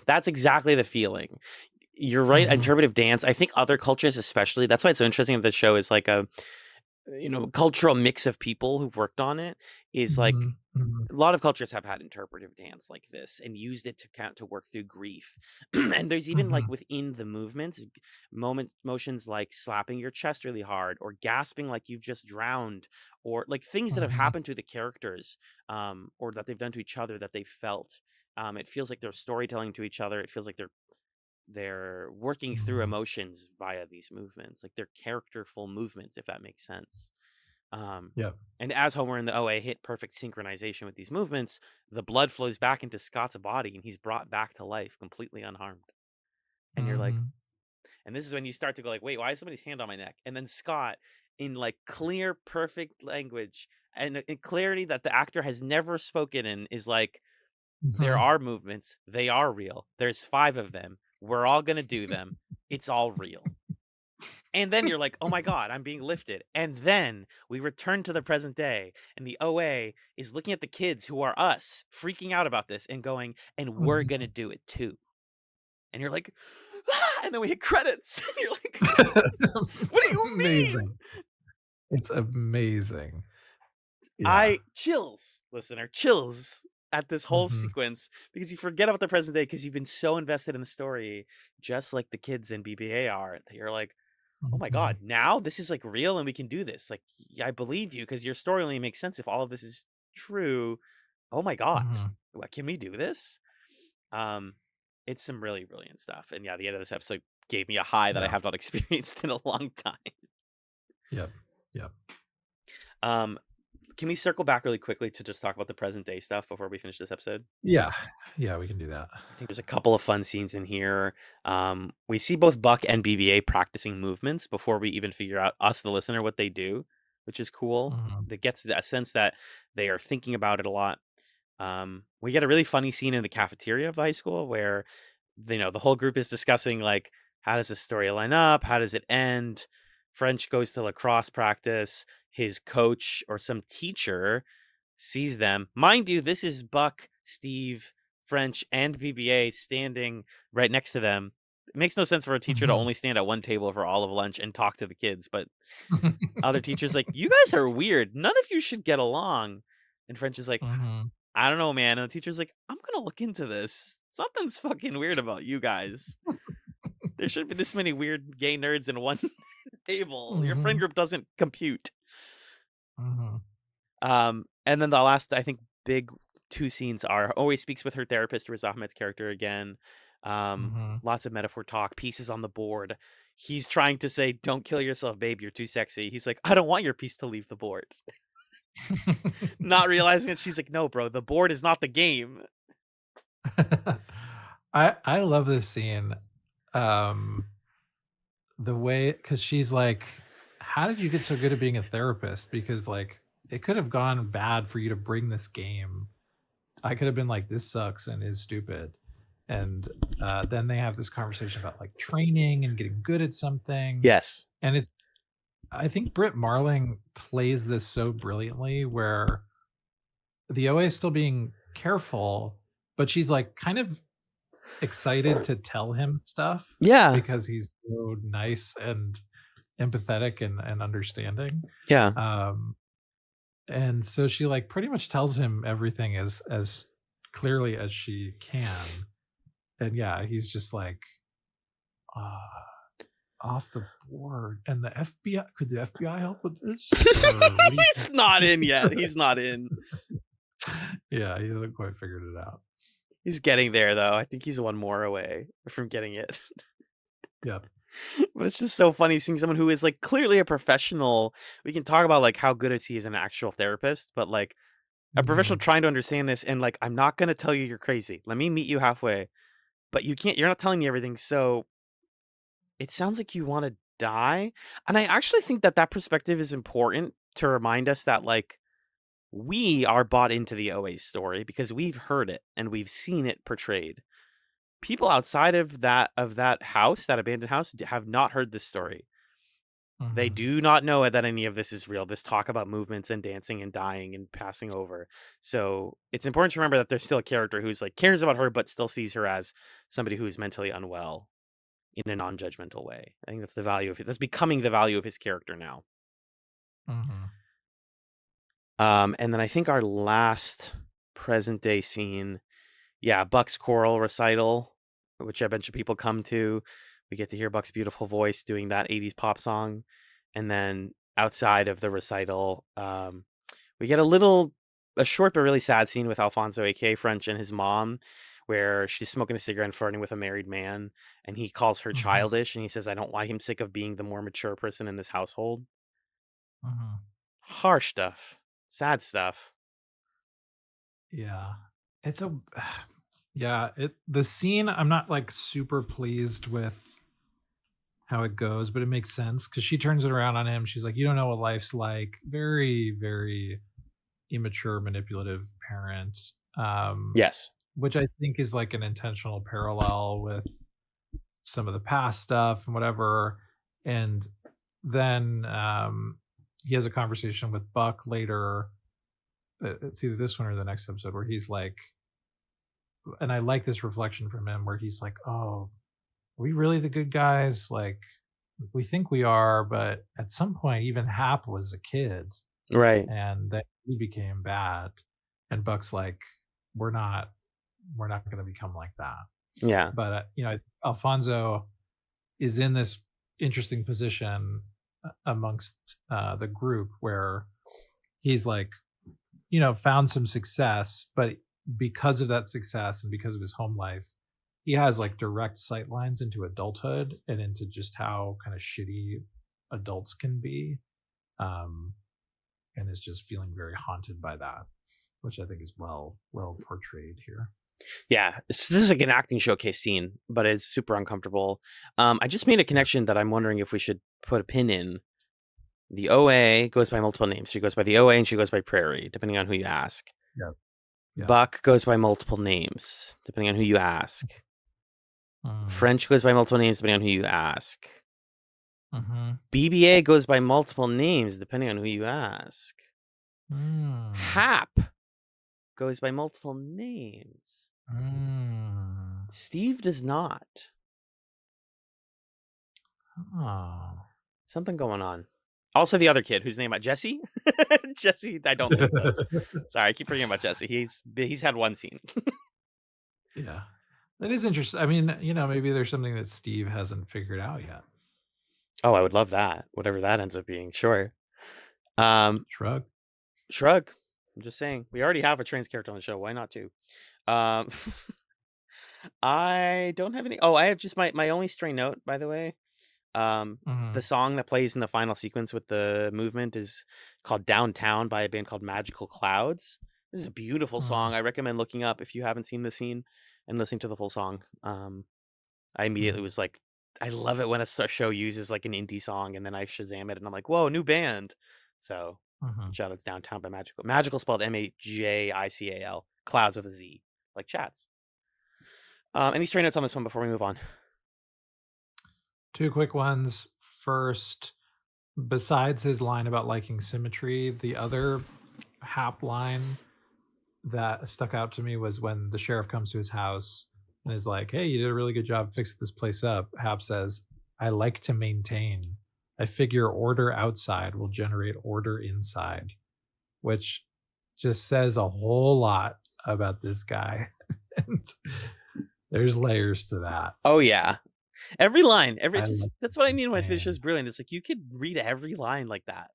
That's exactly the feeling. You're right. Mhm. Interpretive dance. I think other cultures, especially, that's why it's so interesting that the show is like a cultural mix of people who've worked on it. Is like Mhm. Mhm. a lot of cultures have had interpretive dance like this and used it to work through grief. And there's even like Mhm. within the movements motions like slapping your chest really hard or gasping like you've just drowned, or like things that have Mhm. happened to the characters, or that they've done to each other that they felt. It feels like they're storytelling to each other. It feels like they're working through Mhm. emotions via these movements, like they're characterful movements, if that makes sense. um, Yep. and as Homer and the OA hit perfect synchronization with these movements, the blood flows back into Scott's body and he's brought back to life completely unharmed. And you're like, Mhm. and this is when you start to go like, wait, why is somebody's hand on my neck? And then Scott, in like clear, perfect language and in clarity that the actor has never spoken in, is like, there Mhm. are movements. They are real. There's 5 of them. We're all going to do them. It's all real. And then you're like, "Oh my god, I'm being lifted." And then we return to the present day, and the OA is looking at the kids who are us, freaking out about this and going, "And we're gonna Mhm. do it too." And you're like, "Ah!" And then we hit credits. And you're like, "What It's do you mean?" amazing. It's amazing. Yeah. I chills, listener, chills at this whole Mhm. sequence because you forget about the present day because you've been so invested in the story, just like the kids in BBA are, that you're like, "Oh my god, Mhm. now this is like real and we can do this. Like, I believe you because your story only makes sense if all of this is true. Oh my god, Mhm. what, can we do this?" Um, it's some really brilliant stuff. And yeah, the end of this episode gave me a high that I Yeah. have not experienced in a long time. Yep. Yep. Um, can we circle back really quickly to just talk about the present day stuff before we finish this episode? Yeah. Yeah, we can do that. I think there's a couple of fun scenes in here. We see both Buck and BB-8 practicing movements before we even figure out, us, the listener, what they do, which is cool. Mhm. That gets that sense that they are thinking about it a lot. We get a really funny scene in the cafeteria of the high school where, the whole group is discussing like, how does this story line up? How does it end? French goes to lacrosse practice. His coach or some teacher sees them. Mind you, this is Buck, Steve, French, and BBA standing right next to them. It makes no sense for a teacher to Mhm. only stand at one table for all of lunch and talk to the kids, but other teachers like, "You guys are weird. None of you should get along." And French is like, Mhm. "I don't know, man." And the teacher's like, "I'm gonna look into this. Something's fucking weird about you guys. There shouldn't be this many weird gay nerds in one table. Your friend Mhm. group doesn't compute." Mhm. And then the last, I think, big 2 scenes are, always speaks with her therapist, Riz Ahmed's character again. Mhm. Lots of metaphor talk, pieces on the board. He's trying to say, "Don't kill yourself, babe. You're too sexy." He's like, "I don't want your piece to leave the board." Not realizing it, she's like, "No, bro, the board is not the game." I love this scene. Um, the way because she's like, "How did you get so good at being a therapist?" Because like it could have gone bad for you to bring this game. I could have been like, "This sucks and is stupid," and then they have this conversation about like training and getting good at something, Yes. and it's. I think Britt Marling plays this so brilliantly, where the OA is still being careful, but she's like kind of excited to tell him stuff Yeah. because he's so nice and empathetic and understanding. Yeah. Um, and so she like pretty much tells him everything as clearly as she can. And yeah, he's just like, off the board. And the FBI, could the FBI help with this? Or what do you He's think? not in yet. He's not in. Yeah, he hasn't quite figured it out. He's getting there though. I think he's one more away from getting it. Yep. But it's just so funny seeing someone who is like clearly a professional. We can talk about like how good is he as an actual therapist, but like a professional Mhm. trying to understand this and like I'm not gonna tell you you're crazy. Let me meet you halfway. But you're not telling me everything, so it sounds like you want to die. And I actually think that that perspective is important to remind us that like we are bought into the OA story because we've heard it and we've seen it portrayed. People outside of that house, that abandoned house, have not heard this story. They Mhm. do not know that any of this is real. This talk about movements and dancing and dying and passing over. So it's important to remember that there's still a character who's like cares about her, but still sees her as somebody who is mentally unwell in a non-judgmental way. I think that's the value of it. That's becoming the value of his character now. Mhm. And then I think our last present day scene, yeah, Buck's choral recital, which a bunch of people come to. We get to hear Buck's beautiful voice doing that 80s pop song. And then outside of the recital, we get a short but really sad scene with Alfonso, aka French, and his mom, where she's smoking a cigarette and flirting with a married man. And he calls her Mhm. childish and he says, "I don't like him, sick of being the more mature person in this household." Mhm. Harsh stuff, sad stuff. Yeah. It's a yeah, the scene I'm not like super pleased with how it goes, but it makes sense because she turns it around on him. She's like, "You don't know what life's like." Very, very immature, manipulative parent. Yes. Which I think is like an intentional parallel with some of the past stuff and whatever. And then he has a conversation with Buck later. It's either this one or the next episode where he's like, and I like this reflection from him where he's like, "Oh, are we really the good guys? Like, we think we are, but at some point, even Hap was a kid, Right. and then he became bad." And Buck's like, "We're not, we're not going to become like that." Yeah. But Alfonso is in this interesting position amongst the group where he's like, found some success, but because of that success and because of his home life, he has like direct sight lines into adulthood and into just how kind of shitty adults can be. Um, and is just feeling very haunted by that, which I think is well portrayed here. Yeah. This is like an acting showcase scene, but it's super uncomfortable. I just made a Yeah. connection that I'm wondering if we should put a pin in. The OA goes by multiple names. She goes by the OA and she goes by Prairie, depending on who you ask. Yeah. Yeah. Buck goes by multiple names, depending on who you ask. Mm. French goes by multiple names, depending on who you ask. Mm-hmm. BBA goes by multiple names, depending on who you ask. Mm. Hap goes by multiple names. Mm. Steve does not. Oh. Something going on. Also, the other kid whose name Jesse. Jesse, I don't think does. Sorry, I keep forgetting about Jesse. He's had one scene. Yeah. That is interesting. I mean, maybe there's something that Steve hasn't figured out yet. Oh, I would love that. Whatever that ends up being. Sure. Um, Shrug. Shrug. I'm just saying. We already have a trans character on the show. Why not too? Um, I don't have any. Oh, I have just my only stray note, by the way. Um, the Mhm, song that plays in the final sequence with the movement is called "Downtown" by a band called Magical Clouds. This is a beautiful mm, song. I recommend looking up if you haven't seen the scene and listening to the full song. I immediately mm, was like, I love it when show uses like an indie song and then I Shazam it and I'm like, whoa, new band. So mhm. shout outs Downtown by Magical. Magical spelled Majical. Clouds with a Z, like Chatz. Any stray notes on this one before we move on? Two quick ones. First, besides his line about liking symmetry, the other Hap line that stuck out to me was when the sheriff comes to his house and is like, "Hey, you did a really good job fixing this place up." Hap says, "I like to maintain. I figure order outside will generate order inside," which just says a whole lot about this guy. And there's layers to that. Oh yeah, every line, every I it's just like that's what I mean when I say the maintain. show's brilliant. It's like you could read every line like that,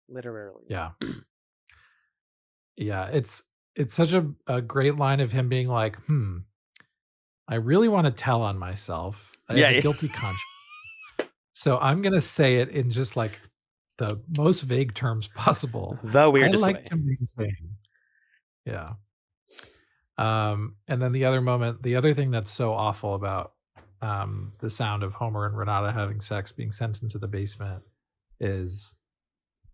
literally. Yeah. Yeah, it's such a great line of him being like, I really wanna tell on myself. I have a Yeah, guilty conscience. So I'm gonna say it in just, like, the most vague terms possible. the I weirdest like way. to maintain. Yeah. And then the other thing that's so awful about, the sound of Homer and Renata having sex being sent into the basement is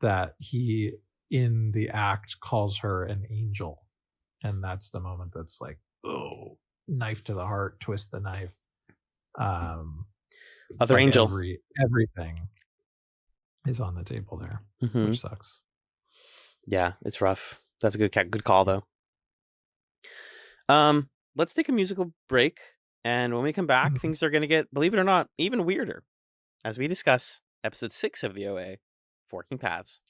that he, in the act, calls her an angel, and that's the moment that's like, "Oh, knife to the heart, twist the knife." Um, Other like angel. everything is on the table there, Hmm. which sucks. Yeah, it's rough. That's a good call though. Let's take a musical break, and when we come back, Mhm. things are gonna get, believe it or not, even weirder as we discuss episode 6 of the OA, Forking Paths.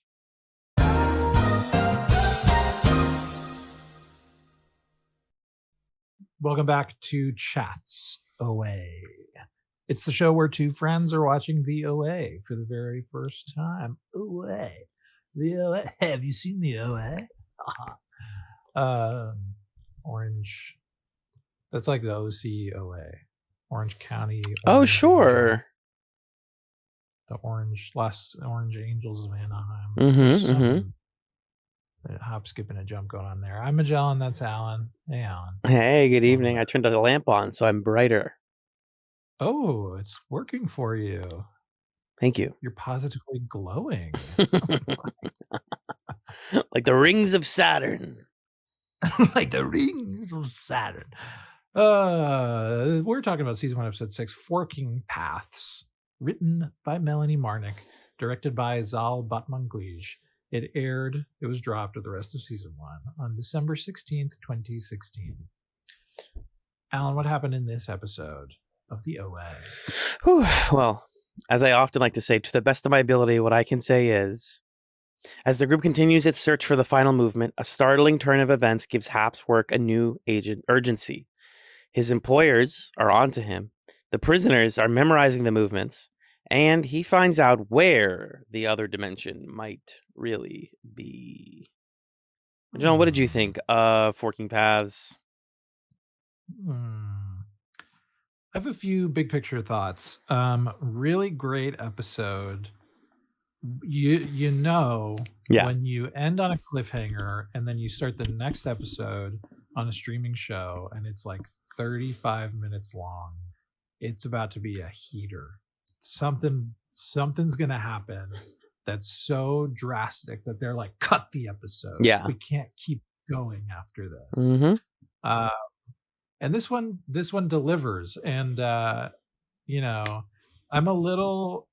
Welcome back to Chats OA. It's the show where two friends are watching the OA for the very first time. OA. The OA. Have you seen the OA? Orange. That's like the OCOA. Orange County Oh, Orange Angel. sure. The Last Orange Angels of Anaheim. There's Mm-hmm. Mm-hmm. some hop, skip, and a jump going on there. I'm Magellan. That's Allen. Hey, Allen. Hey, good Welcome evening. back. I turned the lamp on, so I'm brighter. Oh, it's working for you. Thank you. You're positively glowing. Like the rings of Saturn. Like the rings of Saturn. We're talking about season 1, episode 6, Forking Paths, written by Melanie Marnick, directed by Zal Batmanglij. It was dropped with the rest of season 1 on December 16th, 2016. Alan, what happened in this episode of the OA? Whew. Well, as I often like to say, to the best of my ability, what I can say is, as the group continues its search for the final movement, a startling turn of events gives Hap's work a new agent urgency. His employers are onto him, the prisoners are memorizing the movements, and he finds out where the other dimension might really be. John, what did you Hmm. think of Forking Paths? Hmm. I have a few big picture thoughts. Really great episode. You know, Yeah. when you end on a cliffhanger and then you start the next episode on a streaming show and it's like 35 minutes long, it's about to be a heater. Something's going to happen that's so drastic that they're like, cut the episode, Yeah. we can't keep going after this. Mm-hmm. uh and this one delivers. And you know, I'm a little,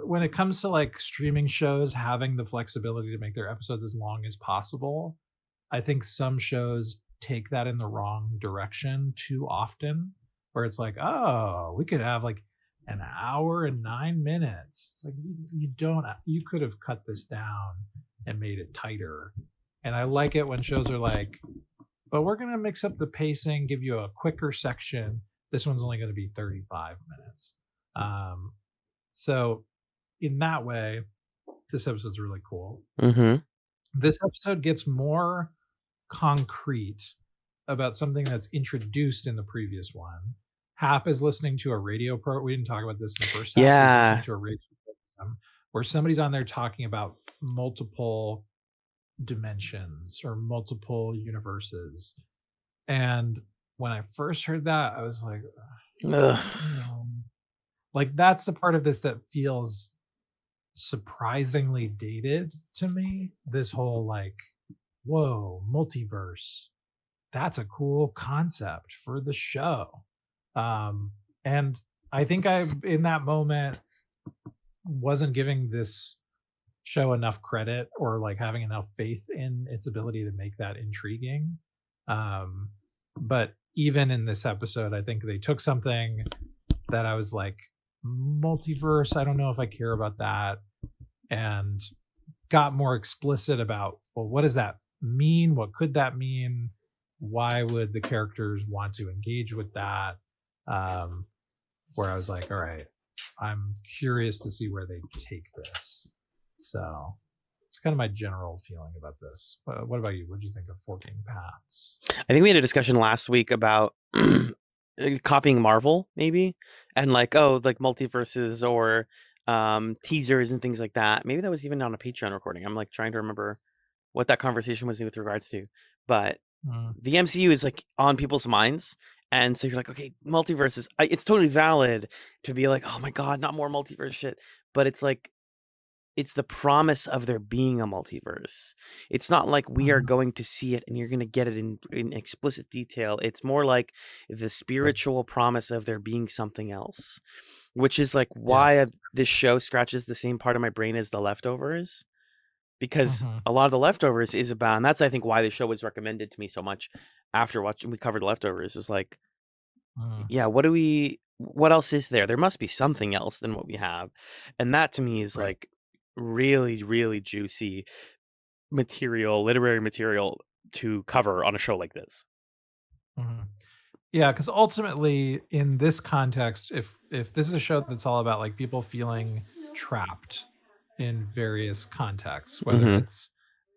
when it comes to like streaming shows having the flexibility to make their episodes as long as possible, I think some shows take that in the wrong direction too often, where it's like, oh, we could have like an hour and 9 minutes. It's like, you don't, you could have cut this down and made it tighter. And I like it when shows are like, but we're going to mix up the pacing, give you a quicker section. This one's only going to be 35 minutes. So in that way, this episode's really cool. Mm-hmm. This episode gets more concrete about something that's introduced in the previous one. Hap is listening to a radio program. We didn't talk about this in the first half. He's listening Yeah. to a radio program where somebody's on there talking about multiple dimensions or multiple universes. And when I first heard that, I was like, Ugh. no. Like, that's the part of this that feels surprisingly dated to me. This whole like, whoa, multiverse. That's a cool concept for the show. And I think I, in that moment, wasn't giving this show enough credit or like having enough faith in its ability to make that intriguing. But even in this episode, I think they took something that I was like, multiverse, I don't know if I care about that, and got more explicit about, well, what does that mean? What could that mean? Why would the characters want to engage with that? Where I was like, all right, I'm curious to see where they take this. So it's kind of my general feeling about this. What about you? What did you think of Forking Paths? I think we had a discussion last week about copying Marvel, maybe, and like, oh, like multiverses or teasers and things like that. Maybe that was even on a Patreon recording. I'm like trying to remember what that conversation was with regards to. But the MCU is like on people's minds. And so you're like, okay, multiverses. It's totally valid to be like, oh my God, not more multiverse shit. But it's like, it's the promise of there being a multiverse. It's not like we are going to see it and you're going to get it in explicit detail. It's more like the spiritual promise of there being something else, which is like why this show scratches the same part of my brain as The Leftovers. Because a lot of The Leftovers is about, and that's I think why the show was recommended to me so much after we covered The Leftovers, is like, yeah, what else is there? There must be something else than what we have. And that to me is like really, really juicy material, literary material to cover on a show like this. Yeah, because ultimately in this context, if this is a show that's all about like people feeling trapped in various contexts, whether it's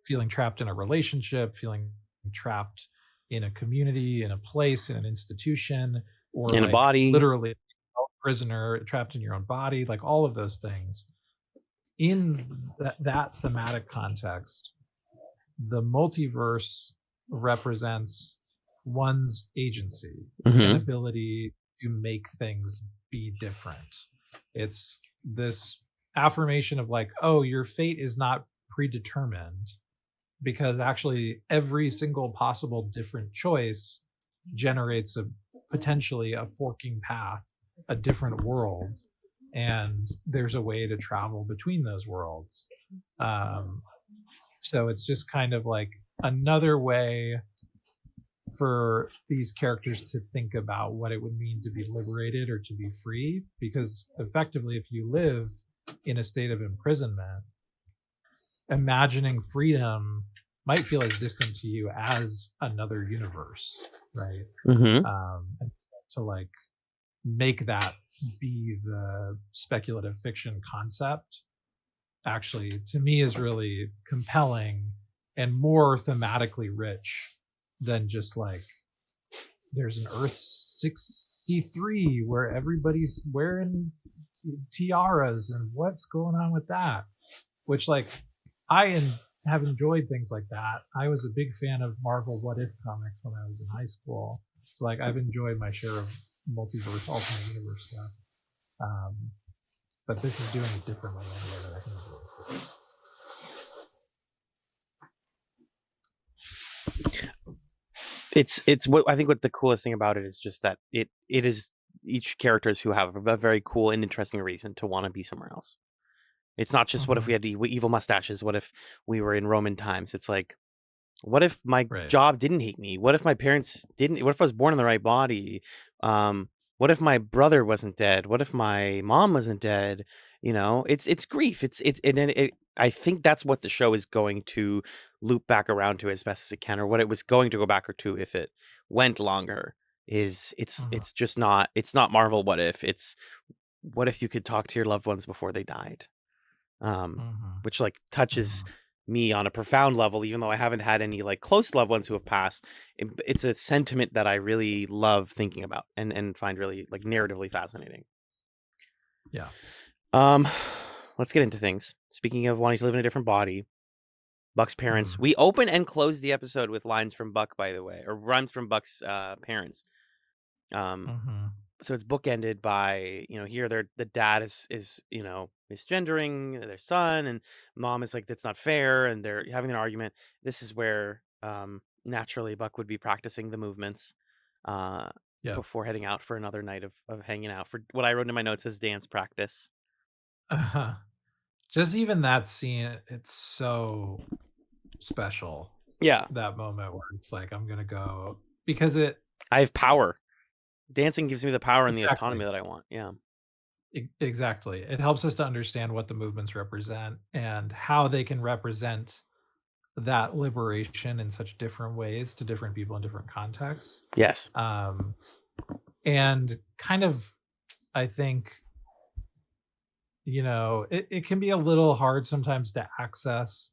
feeling trapped in a relationship, feeling trapped in a community, in a place, in an institution, or In a like body. literally a prisoner trapped in your own body, like all of those things. In that thematic context, the multiverse represents one's agency and ability to make things be different. It's this affirmation of like, oh, your fate is not predetermined, because actually every single possible different choice generates a potentially a forking path, a different world, and there's a way to travel between those worlds. So it's just kind of like another way for these characters to think about what it would mean to be liberated or to be free, because effectively if you live in a state of imprisonment, imagining freedom might feel as distant to you as another universe, right? And to like make that be the speculative fiction concept actually to me is really compelling and more thematically rich than just like there's an Earth 63 where everybody's wearing tiaras and what's going on with that, which like have enjoyed things like that. I was a big fan of Marvel What If comics when I was in high school, so like I've enjoyed my share of multiverse, alternate universe stuff. But this is doing it differently in a way that I think is really cool. It's what I think what the coolest thing about it is just that it is each characters who have a very cool and interesting reason to want to be somewhere else. It's not just what if we had evil mustaches? What if we were in Roman times? It's like, what if my job didn't hate me? What if my parents didn't? What if I was born in the right body? What if my brother wasn't dead? What if my mom wasn't dead? You know, it's grief. I think that's what the show is going to loop back around to as best as it can, or what it was going to go back to if it went longer. It's just not. It's not Marvel What If. It's what if you could talk to your loved ones before they died, which like touches me on a profound level, even though I haven't had any like close loved ones who have passed. It's a sentiment that I really love thinking about and find really like narratively fascinating. Yeah. Um, let's get into things. Speaking of wanting to live in a different body, Buck's parents. Mhm. We open and close the episode with lines from Buck, by the way, or rhymes from Buck's parents. Um, Mhm. so it's bookended by, here the dad is misgendering their son, and mom is like, that's not fair, and they're having an argument. This is where naturally Buck would be practicing the movements uh Yeah. before heading out for another night of hanging out, for what I wrote in my notes as dance practice. Uh-huh. Just even that scene, it's so special. Yeah, That moment where it's like, I'm gonna go because it I have power. Dancing gives me the power and the exactly. autonomy that I want. Yeah. Exactly. It helps us to understand what the movements represent and how they can represent that liberation in such different ways to different people in different contexts. Yes. Um, and kind of, I think, it can be a little hard sometimes to access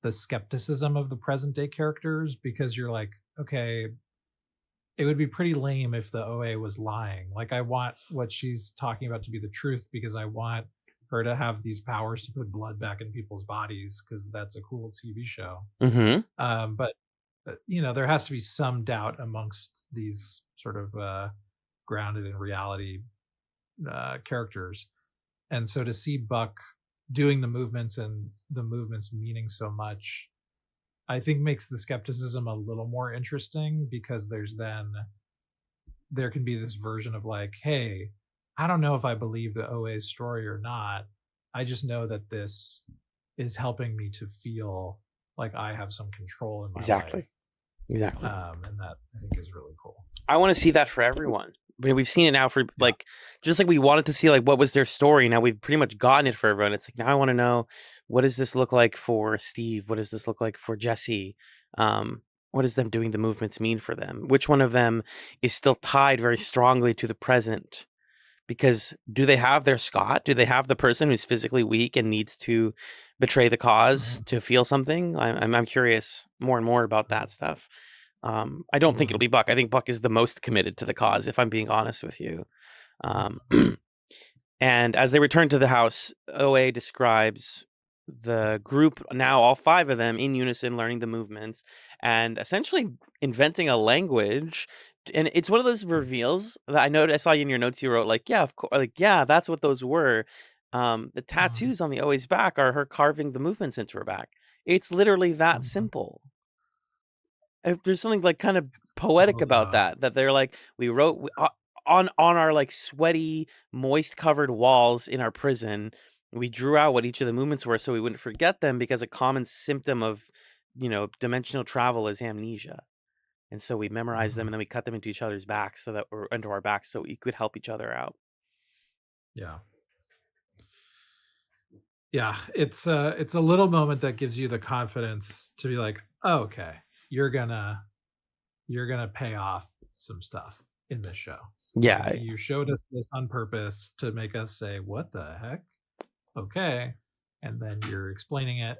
the skepticism of the present day characters because you're like, okay, it would be pretty lame if the OA was lying. Like, I want what she's talking about to be the truth because I want her to have these powers to put blood back in people's bodies because that's a cool TV show. Mm-hmm. But there has to be some doubt amongst these sort of grounded in reality characters. And so to see Buck doing the movements and the movements meaning so much, I think makes the skepticism a little more interesting because there can be this version of like, hey, I don't know if I believe the OA's story or not. I just know that this is helping me to feel like I have some control in my Exactly. life. Exactly. And that I think is really cool. I want to see that for everyone. I mean, we've seen it now for Yeah. like, just like we wanted to see like what was their story. Now we've pretty much gotten it for everyone. It's like, now I want to know, what does this look like for Steve? What does this look like for Jesse? What does them doing the movements mean for them? Which one of them is still tied very strongly to the present? Because do they have their Scott? Do they have the person who's physically weak and needs to betray the cause Mhm. to feel something? I'm curious more and more about that stuff. I don't think it'll Mhm. be Buck. I think Buck is the most committed to the cause, if I'm being honest with you. Um, Mhm. and as they return to the house, OA describes the group, now all five of them in unison, learning the movements and essentially inventing a language. And it's one of those reveals that I saw you in your notes. You wrote like, yeah, of course, like, yeah, that's what those were. The Mhm. tattoos on the OA's back are her carving the movements into her back. It's literally that Mhm. simple. There's something like kind of All poetic about the that they're like, we wrote on our like sweaty, moist covered walls in our prison. We drew out what each of the movements were so we wouldn't forget them, because a common symptom of dimensional travel is amnesia. And so we memorized them, Mhm. and then we cut them into each other's backs so that we're into our backs so we could help each other out. Yeah. Yeah, it's a little moment that gives you the confidence to be like, oh, okay, you're gonna you're gonna pay off some stuff in this show. Like Yeah. you showed us this on purpose to make us say, what the heck? Okay. And then you're explaining it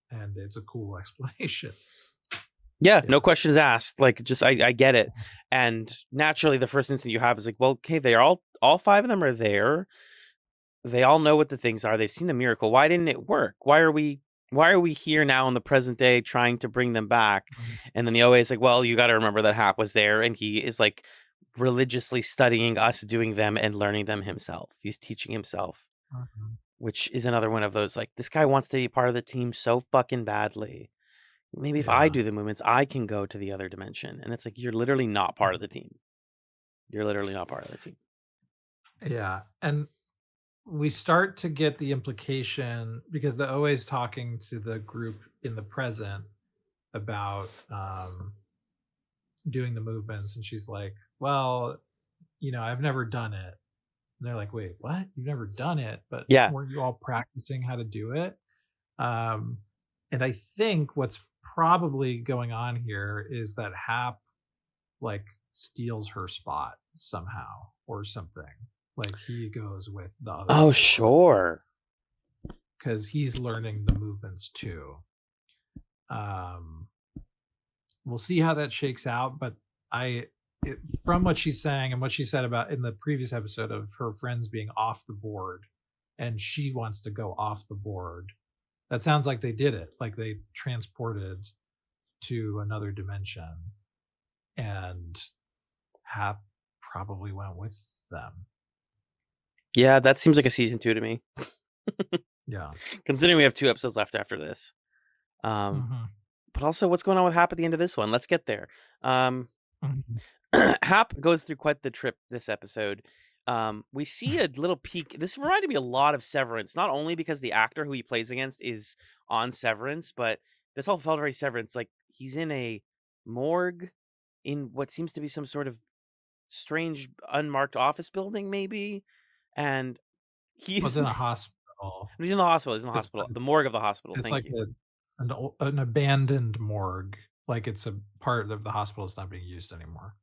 and it's a cool explanation. Yeah, no Yeah. questions asked. Like, just I get it. And naturally the first instinct you have is like, well, okay, they are all five of them are there. They all know what the things are. They've seen the miracle. Why didn't it work? Why are we here now in the present day trying to bring them back? Mhm. And then the OA is like, well, you got to remember that Hap was there, and he is like religiously studying us doing them and learning them himself. He's teaching himself, Mhm. which is another one of those like, this guy wants to be part of the team so fucking badly. Maybe if I Yeah. do the movements, I can go to the other dimension. And it's like, you're literally not part of the team. You're literally not part of the team. Yeah. And we start to get the implication because the OA is talking to the group in the present about doing the movements, and she's like, well, I've never done it. And they're like, wait, what? You've never done it, but Yeah. weren't you all practicing how to do it? um and I think what's probably going on here is that Hap like steals her spot somehow or something. Like he goes with the other Oh, four sure. because he's learning the movements too. Um, we'll see how that shakes out, but I from what she's saying and what she said about in the previous episode of her friends being off the board and she wants to go off the board. That sounds like they did it. Like they transported to another dimension and Hap probably went with them. Yeah, that seems like a season 2 to me. Yeah. Considering we have 2 episodes left after this. Mhm. But also, what's going on with Hap at the end of this one? Let's get there. Mhm. Hap goes through quite the trip this episode. We see a little peek. This reminded me a lot of Severance, not only because the actor who he plays against is on Severance, but this all felt very Severance. Like he's in a morgue in what seems to be some sort of strange unmarked office building, maybe. And Was he's in a hospital. he's in the hospital. He's in the It's hospital, the morgue of the hospital. it's Thank like you. an abandoned morgue. Like it's a part of the hospital that's not being used anymore.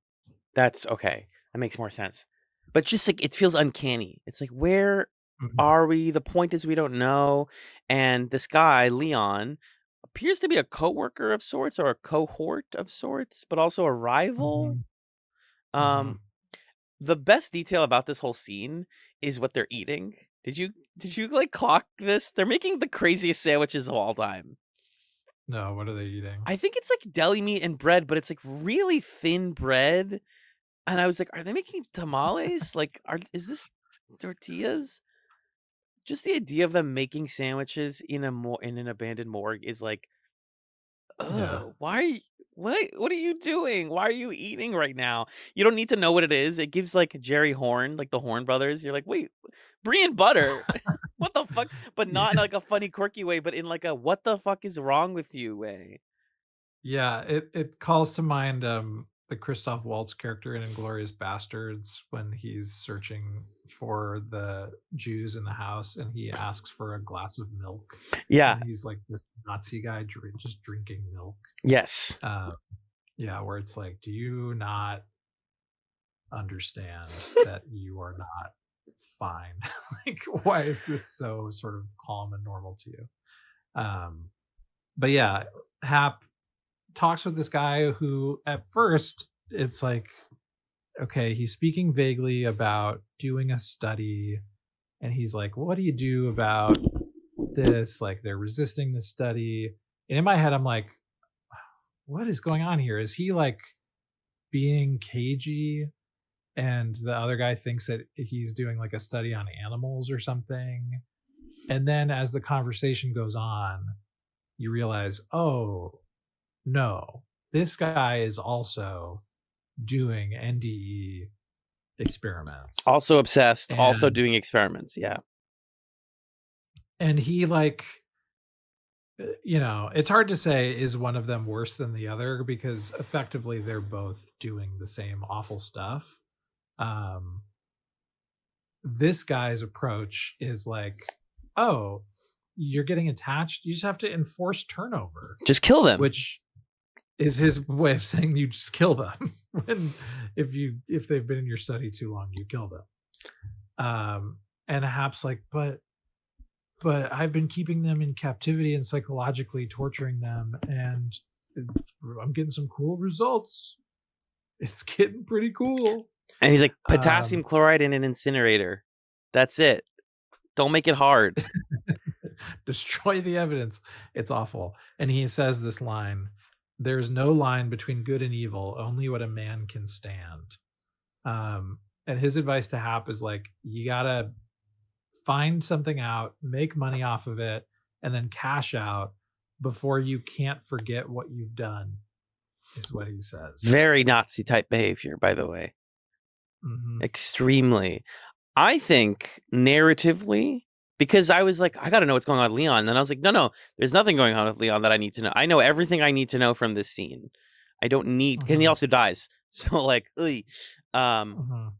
That's okay. That makes more sense. But just like it feels uncanny. It's like where Mhm. are we? The point is we don't know. And this guy, Leon, appears to be a coworker of sorts or a cohort of sorts, but also a rival. Mhm. Um, Mhm. the best detail about this whole scene is what they're eating. Did you like clock this? They're making the craziest sandwiches of all time. No, what are they eating? I think it's like deli meat and bread, but it's like really thin bread. And I was like, "Are they making tamales? Like, is this tortillas?" Just the idea of them making sandwiches in an abandoned morgue is like, Yeah. "Ugh, why are you what are you doing? Why are you eating right now?" You don't need to know what it is. It gives, like, Jerry Horn, like, the Horn brothers. You're like, "Wait, brie and butter? What the fuck?" But not in, Yeah. like, a funny, quirky way, but in, like, a "What the fuck is wrong with you" way. Yeah, it calls to mind, the Christoph Waltz character in Inglourious Bastards when he's searching for the Jews in the house, and he asks for a glass of milk, Yeah. and he's like this Nazi guy just drinking milk. Yes. Uh, yeah, where it's like, "Do you not understand that you are not fine?" Like, why is this so sort of calm and normal to you? Um, but yeah, Hap talks with this guy who at first it's like, okay, he's speaking vaguely about doing a study, and he's like, what do you do about this? Like they're resisting the study. And in my head, I'm like, what is going on here? Is he like being cagey and the other guy thinks that he's doing like a study on animals or something? And then as the conversation goes on, you realize, oh no, this guy is also doing NDE experiments. Also obsessed, also And doing experiments, yeah. he like it's hard to say is one of them worse than the other because effectively they're both doing the same awful stuff. Um this guy's approach is like, "Oh, you're getting attached, you just have to enforce turnover," Just kill them. which is his way of saying you just kill them. When if they've been in your study too long, you kill them. And Hap's like, but I've been keeping them in captivity and psychologically torturing them, and I'm getting some cool results. It's getting pretty cool. And he's like, Um, "Potassium chloride in an incinerator. That's it. Don't make it hard." destroy the evidence. It's awful. And he says this line: "There's no line between good and evil, only what a man can stand." And his advice to Hap is like, you gotta find something out, make money off of it, and then cash out before you can't forget what you've done, is what he says. Very Nazi type behavior, by the way. Mhm. Extremely. I think narratively, because I was like, I got to know what's going on with Leon. And then I was like, no, there's nothing going on with Leon that I need to know. I know everything I need to know from this scene. I don't need, and he Mhm. also dies. So like, um, Mhm.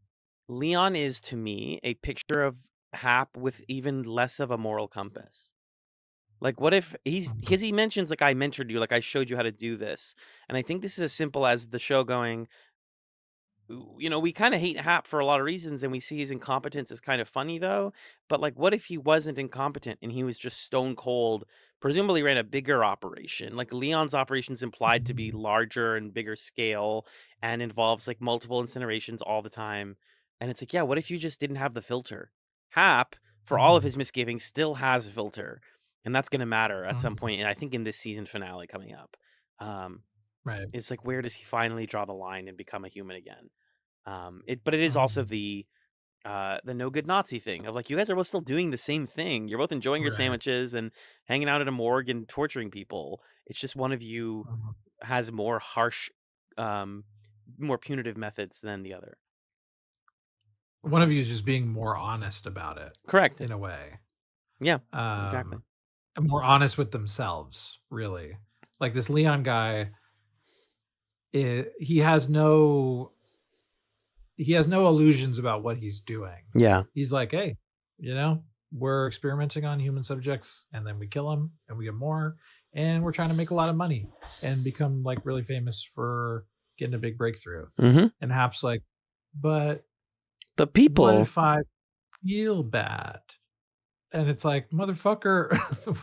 Leon is to me a picture of Hap with even less of a moral compass. Like, what if Mhm. because he mentions like I mentored you, like I showed you how to do this, and I think this is as simple as the show going, we kind of hate Hap for a lot of reasons, and we see his incompetence is kind of funny though. But like, what if he wasn't incompetent and he was just stone cold presumably ran a bigger operation. Like Leon's operation's implied to be larger and bigger scale and involves like multiple incinerations all the time. And it's like, yeah, what if you just didn't have the filter? Hap, for all of Mhm. his misgivings, still has a filter. And that's gonna matter at some Mhm. point, and I think in this season finale coming up. Um, Right. it's like, where does he finally draw the line and become a human again? But it is also Mhm. the no good Nazi thing of like, you guys are both still doing the same thing. You're both enjoying your Right. sandwiches and hanging out at a morgue and torturing people. It's just one of you Mhm. has more harsh, um, more punitive methods than the other. One of you is just being more honest about it Correct. in a way. Yeah, exactly. Um, More honest with themselves, really. Like this Leon guy, he has no illusions about what he's doing. Yeah. He's like, hey, we're experimenting on human subjects, and then we kill them, and we get more, and we're trying to make a lot of money and become like really famous for getting a big breakthrough. Hmm. And Hap's like, but The what people. if I feel bad? And it's like, motherfucker,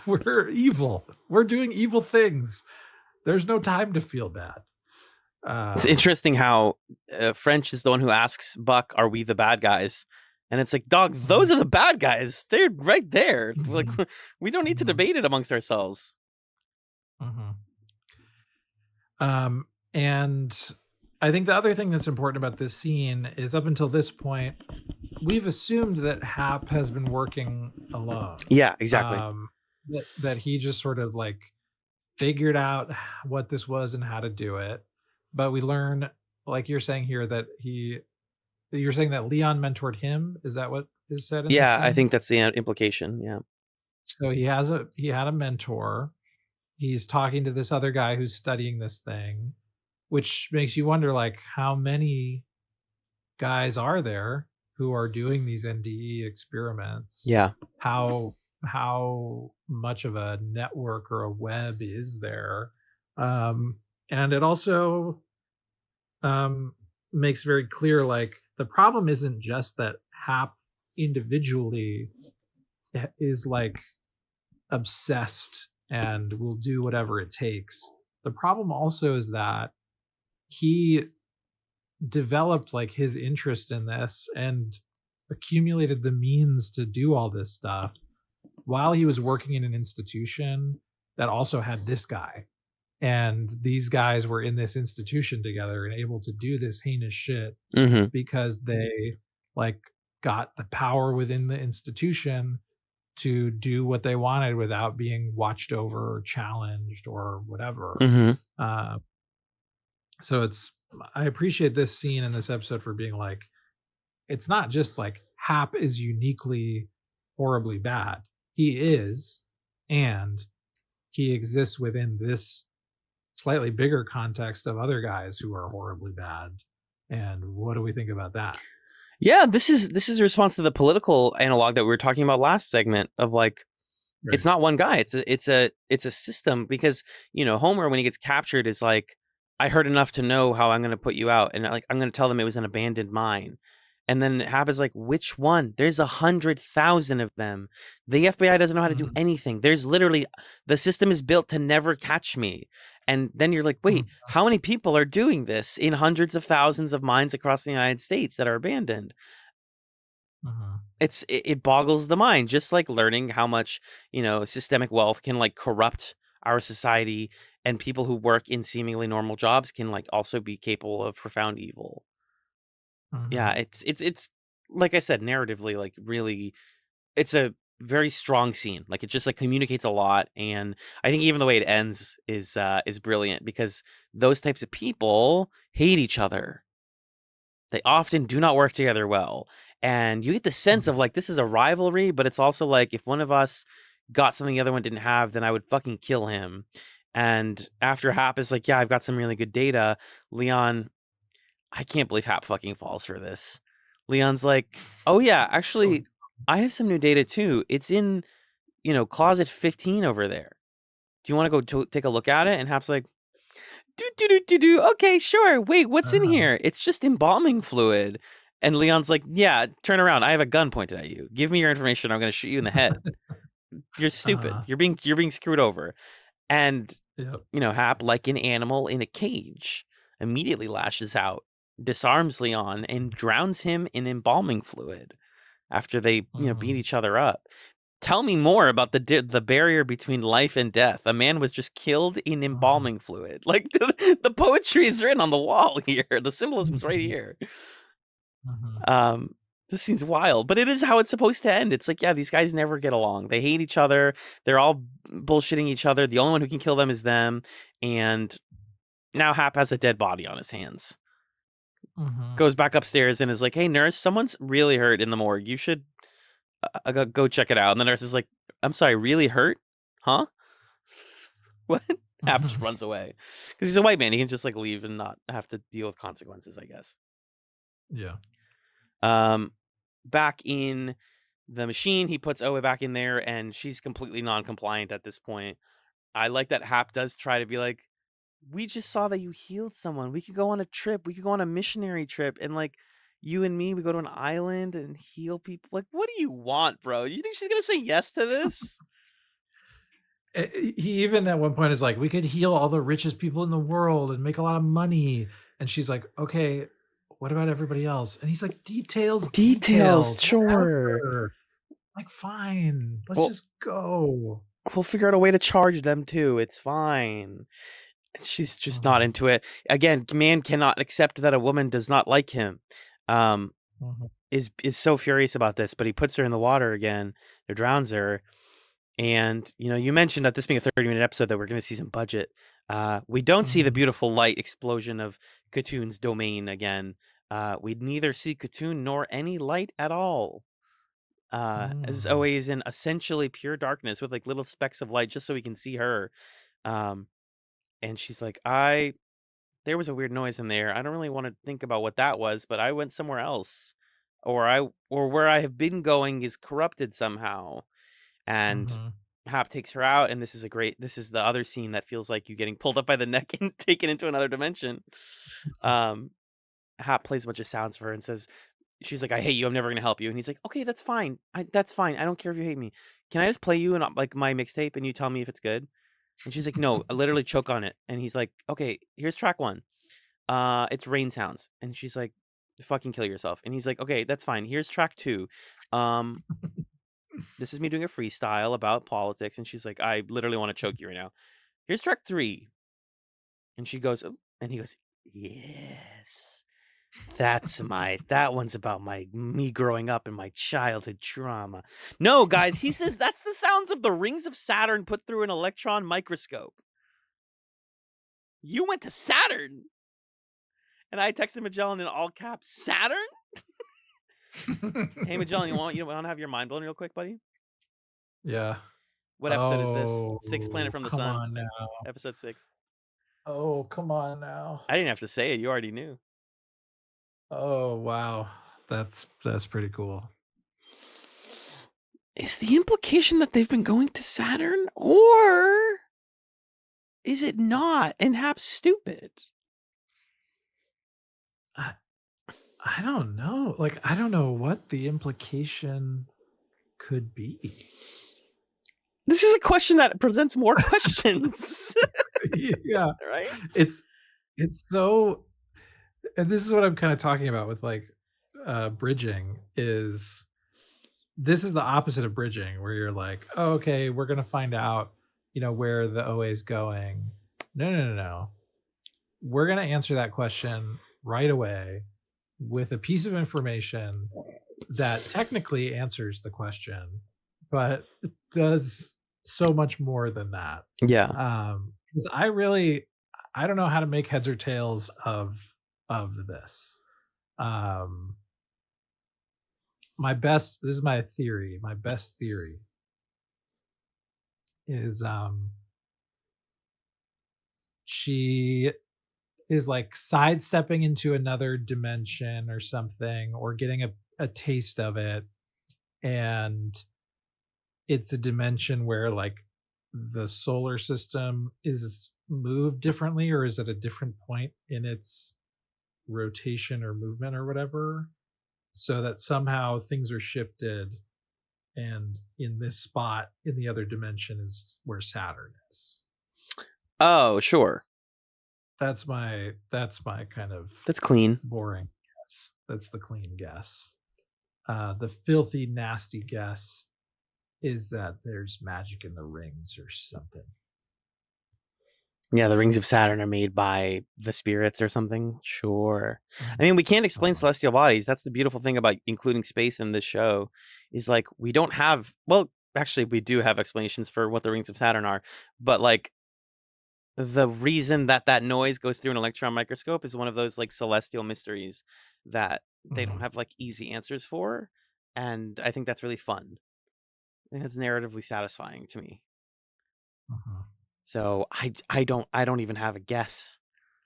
we're evil. We're doing evil things. There's no time to feel bad. It's Um, interesting how French is the one who asks Buck, "Are we the bad guys?" And it's like, dog, those mhm, are the bad guys. They're right there. Like, mhm, we don't need to mhm, debate it amongst ourselves. mhm. And I think the other thing that's important about this scene is up until this point, we've assumed that Hap has been working alone. Yeah, exactly. That he just sort of like figured out what this was and how to do it. But we learn, like you're saying here, you're saying that Leon mentored him. Is that what is said in this Yeah, I scene? think that's the implication. Yeah. So he had a mentor. He's talking to this other guy who's studying this thing, which makes you wonder like how many guys are there who are doing these NDE experiments? Yeah. How much of a network or a web is there? And it also um, makes very clear like the problem isn't just that Hap individually is like obsessed and will do whatever it takes. The problem also is that he developed like his interest in this and accumulated the means to do all this stuff while he was working in an institution that also had this guy. And these guys were in this institution together and able to do this heinous shit Hmm. because they like got the power within the institution to do what they wanted without being watched over or challenged or whatever. Hmm. Uh, so I appreciate this scene in this episode for being like, it's not just like Hap is uniquely horribly bad. He is, and he exists within this slightly bigger context of other guys who are horribly bad. And what do we think about that? Yeah, this is a response to the political analog that we were talking about last segment of like, it's Right. not one guy. It's a system because Homer, when he gets captured, is like, I heard enough to know how I'm going to put you out, and like I'm going to tell them it was an abandoned mine. And then Hap is like, which one? There's 100,000 of them. The FBI doesn't know how to do Mhm, anything. There's literally, the system is built to never catch me. And then you're like, mhm, wait, how many people are doing this in hundreds of thousands of mines across the United States that are abandoned? mhm, It boggles the mind, just like learning how much systemic wealth can like corrupt our society, and people who work in seemingly normal jobs can like also be capable of profound evil. Yeah, mhm. it's like I said, narratively, like really, it's a very strong scene. Like it just like communicates a lot, and I think even the way it ends is brilliant because those types of people hate each other. They often do not work together well. And you get the sense Mhm. of like, this is a rivalry, but it's also like, if one of us got something the other one didn't have, then I would fucking kill him. And after Hap is like, yeah, I've got some really good data, Leon, I can't believe Hap fucking falls for this. Leon's like, oh yeah, So actually, I have some new data too. It's in, closet 15 over there. Do you want to go take a look at it? And Hap's like, do do do do do. Okay, sure. Wait, what's in uh-huh. here? It's just embalming fluid. And Leon's like, yeah, turn around. I have a gun pointed at you. Give me your information. I'm going to shoot you in the head. You're stupid. You're being screwed over. And Yep. Hap, like an animal in a cage, immediately lashes out, disarms Leon, and drowns him in embalming fluid after they beat Mhm. each other up. Tell me more about the barrier between life and death. A man was just killed in Mhm. embalming fluid. Like the poetry is written on the wall here. The symbolism's right Mhm. here. Mhm. Um, this seems wild, but it is how it's supposed to end. It's like, yeah, these guys never get along. They hate each other. They're all bullshitting each other. The only one who can kill them is them. And now Hap has a dead body on his hands. Mhm. Goes back upstairs and is like, "Hey, nurse, someone's really hurt in the morgue. You should go check it out." And the nurse is like, "I'm sorry, really hurt? Huh? What?" Hap just Mhm. runs away because he's a white man. He can just like leave and not have to deal with consequences, I guess. Yeah. Um, back in the machine, he puts Owe back in there, and she's completely non-compliant at this point. I like that Hap does try to be like, "We just saw that you healed someone. We could go on a trip. We could go on a missionary trip, and like, you and me, we go to an island and heal people." Like, what do you want, bro? You think she's gonna say yes to this? He even at one point is like, "We could heal all the richest people in the world and make a lot of money." And she's like, "Okay, what about everybody else?" And he's like, "Details, Details, details, sure. whatever. Like, fine, let's Well, just go." we'll figure out a way to charge them too. It's fine. She's just not Mhm. into it. Again, man cannot accept that a woman does not like him. Um, Mhm. is so furious about this, but he puts her in the water again, or drowns her. And you mentioned that this being a 30-minute episode, that we're going to see some budget. We don't see the Mhm. beautiful light explosion of Katoon's domain again. We neither see Katoon nor any light at all. As Mm. always in essentially pure darkness with like little specks of light just so we can see her. Um, and she's like, there was a weird noise in there. I don't really want to think about what that was, but I went somewhere else. Or where I have been going is corrupted somehow. And Mhm. Hap takes her out, and this is the other scene that feels like you getting pulled up by the neck and taken into another dimension. Um, Hap plays a bunch of sounds for her and says, she's like, "I hate you. I'm never gonna help you." And he's like, "Okay, that's fine. That's fine. I don't care if you hate me. Can I just play you and like my mixtape and you tell me if it's good?" And she's like, "No, I literally choke on it." And he's like, "Okay, here's track one. It's rain sounds." And she's like, "Fucking kill yourself." And he's like, "Okay, that's fine. Here's track two. Um, this is me doing a freestyle about politics." And she's like, "I literally want to choke you right now. Here's track three." And she goes, "Oh," and he goes, "Yes. That one's about me growing up and my childhood trauma." No, guys, he says that's the sounds of the rings of Saturn put through an electron microscope. You went to Saturn? And I texted Magellan in all caps, "Saturn? Hey, Magellan, you want to have your mind blown real quick, buddy? Yeah. What episode is this? Sixth Planet Oh, from the come Sun, on now. episode 6. Oh, come on now. I didn't have to say it. You already knew. Oh, wow. That's pretty cool. Is the implication that they've been going to Saturn? Or is it not? And Hap's stupid. I I don't know. Like, I don't know what the implication could be. This is a question that presents more questions. Yeah. Right? It's it's so and this is what I'm kinda talking about with, like, bridging is this is the opposite of bridging where you're like, "Oh, okay, we're gonna find out, where the OA is going." No, no, no, no. We're gonna answer that question right away with a piece of information that technically answers the question, but it does so much more than that. Yeah. 'Cause I don't know how to make heads or tails of this. Um, this is my theory. My best theory is she is like sidestepping into another dimension or something, or getting a taste of it, and it's a dimension where like the solar system is moved differently, or is at a different point in its rotation or movement or whatever, so that somehow things are shifted and in this spot in the other dimension is where Saturn is. Oh, sure. That's my kind of That's clean. boring guess. That's the clean guess. The filthy, nasty guess is that there's magic in the rings or something. Yeah, the rings of Saturn are made by the spirits or something. Sure. I mean, we can't explain celestial bodies. That's the beautiful thing about including space in this show, is like we don't have. Well, actually, we do have explanations for what the rings of Saturn are, but like the reason that noise goes through an electron microscope is one of those like celestial mysteries that they don't have like easy answers for, and I think that's really fun. I think it's narratively satisfying to me. So I don't even have a guess.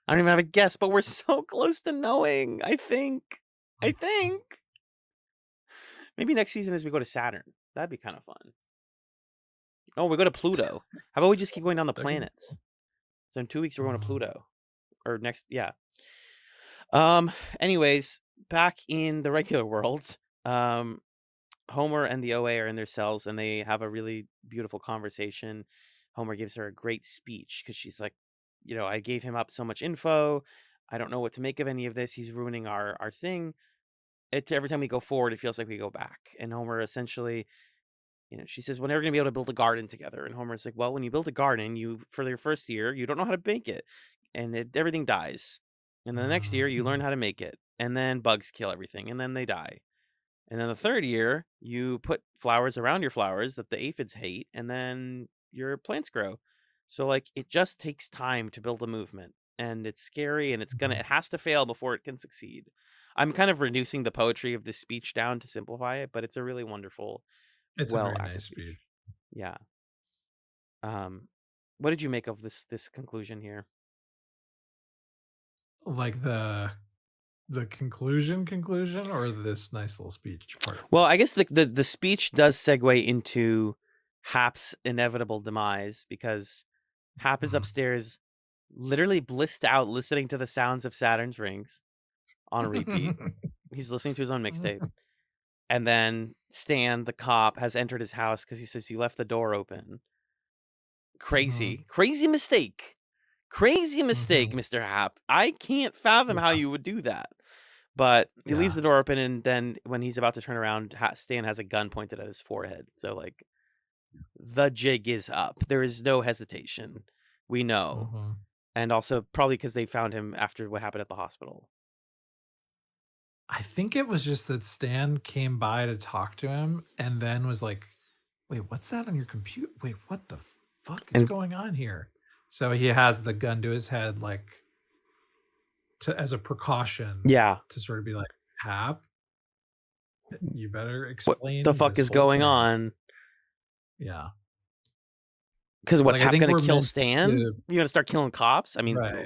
I don't even have a guess, but we're so close to knowing. I think maybe next season is we go to Saturn. That'd be kind of fun. Oh, we go to Pluto. How about we just keep going down the planets? So in 2 weeks we're going to Pluto, or next, yeah. Anyways, back in the regular world, Homer and the OA are in their cells and they have a really beautiful conversation. Homer gives her a great speech because she's like, I gave him up so much info. I don't know what to make of any of this. He's ruining our thing. Every time we go forward, it feels like we go back. And Homer essentially, she says, we're never going to be able to build a garden together. And Homer's like, well, when you build a garden, for your first year, you don't know how to make it. And everything dies. And then the next year, you learn how to make it. And then bugs kill everything. And then they die. And then the third year, you put flowers around your flowers that the aphids hate. And then your plants grow. So like it just takes time to build a movement, and it's scary, and it has to fail before it can succeed. I'm kind of reducing the poetry of this speech down to simplify it, but it's a really wonderful, a very nice speech. Yeah. What did you make of this conclusion here? Like the conclusion, or this nice little speech part? Well, I guess the speech does segue into Hap's inevitable demise, because Hap is upstairs, literally blissed out, listening to the sounds of Saturn's rings on repeat. He's listening to his own mixtape. And then Stan, the cop, has entered his house because he says, you left the door open. Crazy mistake. Crazy mistake, Mr. Hap. I can't fathom how you would do that. But he leaves the door open, and then when he's about to turn around, Stan has a gun pointed at his forehead. So, like, the jig is up. There is no hesitation. We know. And also probably because they found him after what happened at the hospital. I think it was just that Stan came by to talk to him and then was like, wait, what's that on your computer? Wait, what the fuck is going on here? So he has the gun to his head, like, as a precaution. Yeah. To sort of be like, Hap, you better explain what the fuck is going on. Yeah. Because what's Hap going to kill Stan? You're going to start killing cops? I mean, right.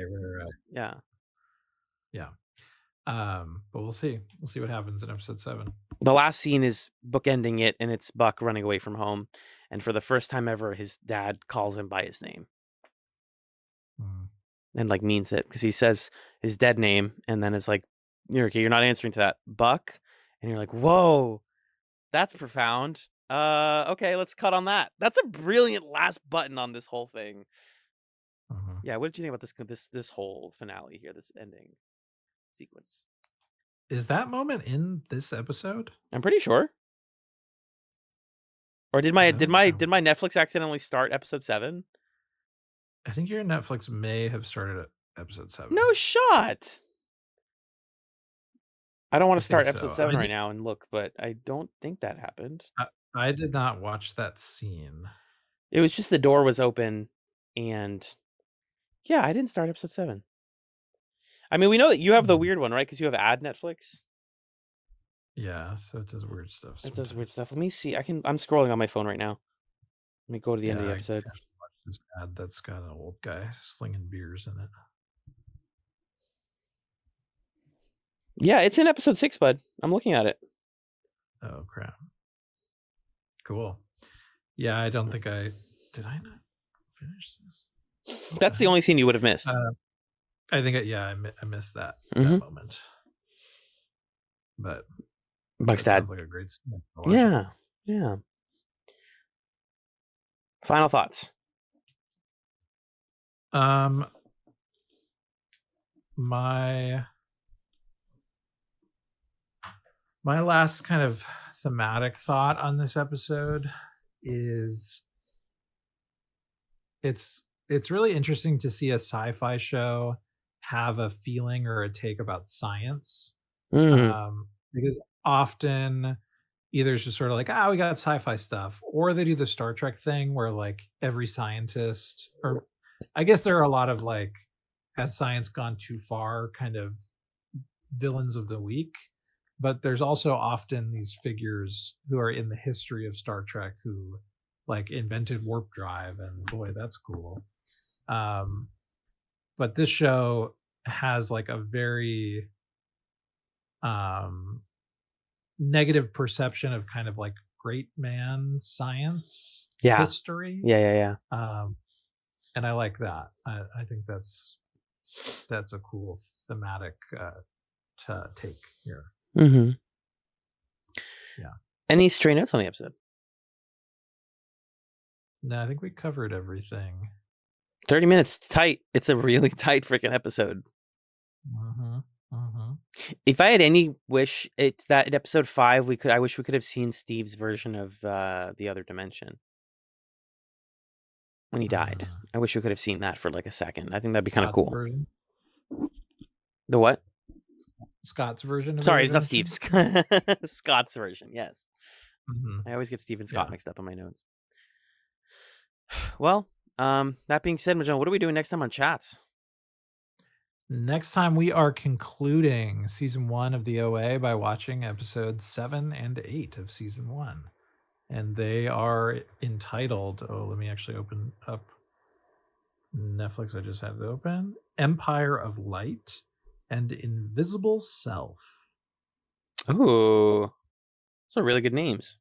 Yeah. Yeah. But we'll see. We'll see what happens in episode 7. The last scene is bookending it, and it's Buck running away from home. And for the first time ever, his dad calls him by his name. And like means it, because he says his dead name, and then it's like, you're not answering to that, Buck. And you're like, whoa, that's profound. Okay, let's cut on that. That's a brilliant last button on this whole thing. Yeah, what did you think about this whole finale here, this ending sequence? Is that moment in this episode? I'm pretty sure. Or did my Netflix accidentally start episode 7? I think your Netflix may have started at episode 7. No shot. I don't want to start episode 7 right now and look, but I don't think that happened. I did not watch that scene. It was just the door was open, and yeah, I didn't start episode 7. I mean, we know that you have the weird one, right? Because you have ad Netflix. Yeah, so it does weird stuff. It does weird stuff. Let me see. I'm scrolling on my phone right now. Let me go to the end of the episode. I watch this ad that's got an old guy slinging beers in it. Yeah, it's in episode 6, bud. I'm looking at it. Oh, crap. Cool. Yeah, I don't think did I not finish this? That's the only scene you would have missed. I think, I missed that moment. But Buck's dad. Sounds like a great scene. Yeah. Final thoughts. My last kind of thematic thought on this episode is it's really interesting to see a sci-fi show have a feeling or a take about science. Because often either it's just sort of like, we got sci-fi stuff, or they do the Star Trek thing where like every scientist, or I guess there are a lot of like, has science gone too far kind of villains of the week. But there's also often these figures who are in the history of Star Trek who like invented warp drive, and boy, that's cool. But this show has like a very negative perception of kind of like great man science history. Yeah. And I like that. I think that's a cool thematic to take here. Mm-hmm. Yeah. Any stray notes on the episode? No, I think we covered everything. 30 minutes. It's tight. It's a really tight freaking episode. If I had any wish, it's that in episode 5 I wish we could have seen Steve's version of the other dimension when he died. I wish we could have seen that for like a second. I think that'd be kind of cool. Version? The what? Scott's version of Sorry, it's not Steve's. Scott's version, yes. I always get Steve and Scott mixed up in my notes. Well, that being said, Magellan, what are we doing next time on Chatz? Next time we are concluding season 1 of the OA by watching episodes 7 and 8 of season 1. And they are entitled, let me actually open up Netflix. I just had it open. Empire of Light and Invisible Self. Ooh, those are really good names.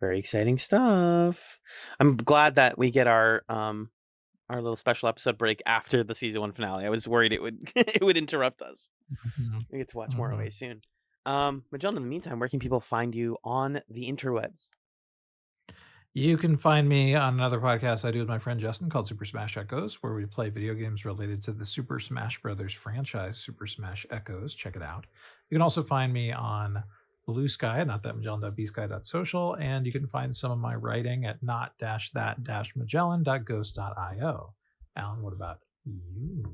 Very exciting stuff. I'm glad that we get our little special episode break after the season 1 finale. I was worried it would it would interrupt us. We get to watch more away soon. Magellan, in the meantime, where can people find you on the interwebs? You can find me on another podcast I do with my friend Justin called Super Smash Echoes, where we play video games related to the Super Smash Brothers franchise, Super Smash Echoes. Check it out. You can also find me on Blue Sky, not that Magellan.bsky.social, and you can find some of my writing at not-that-magellan.ghost.io. Alan, what about you?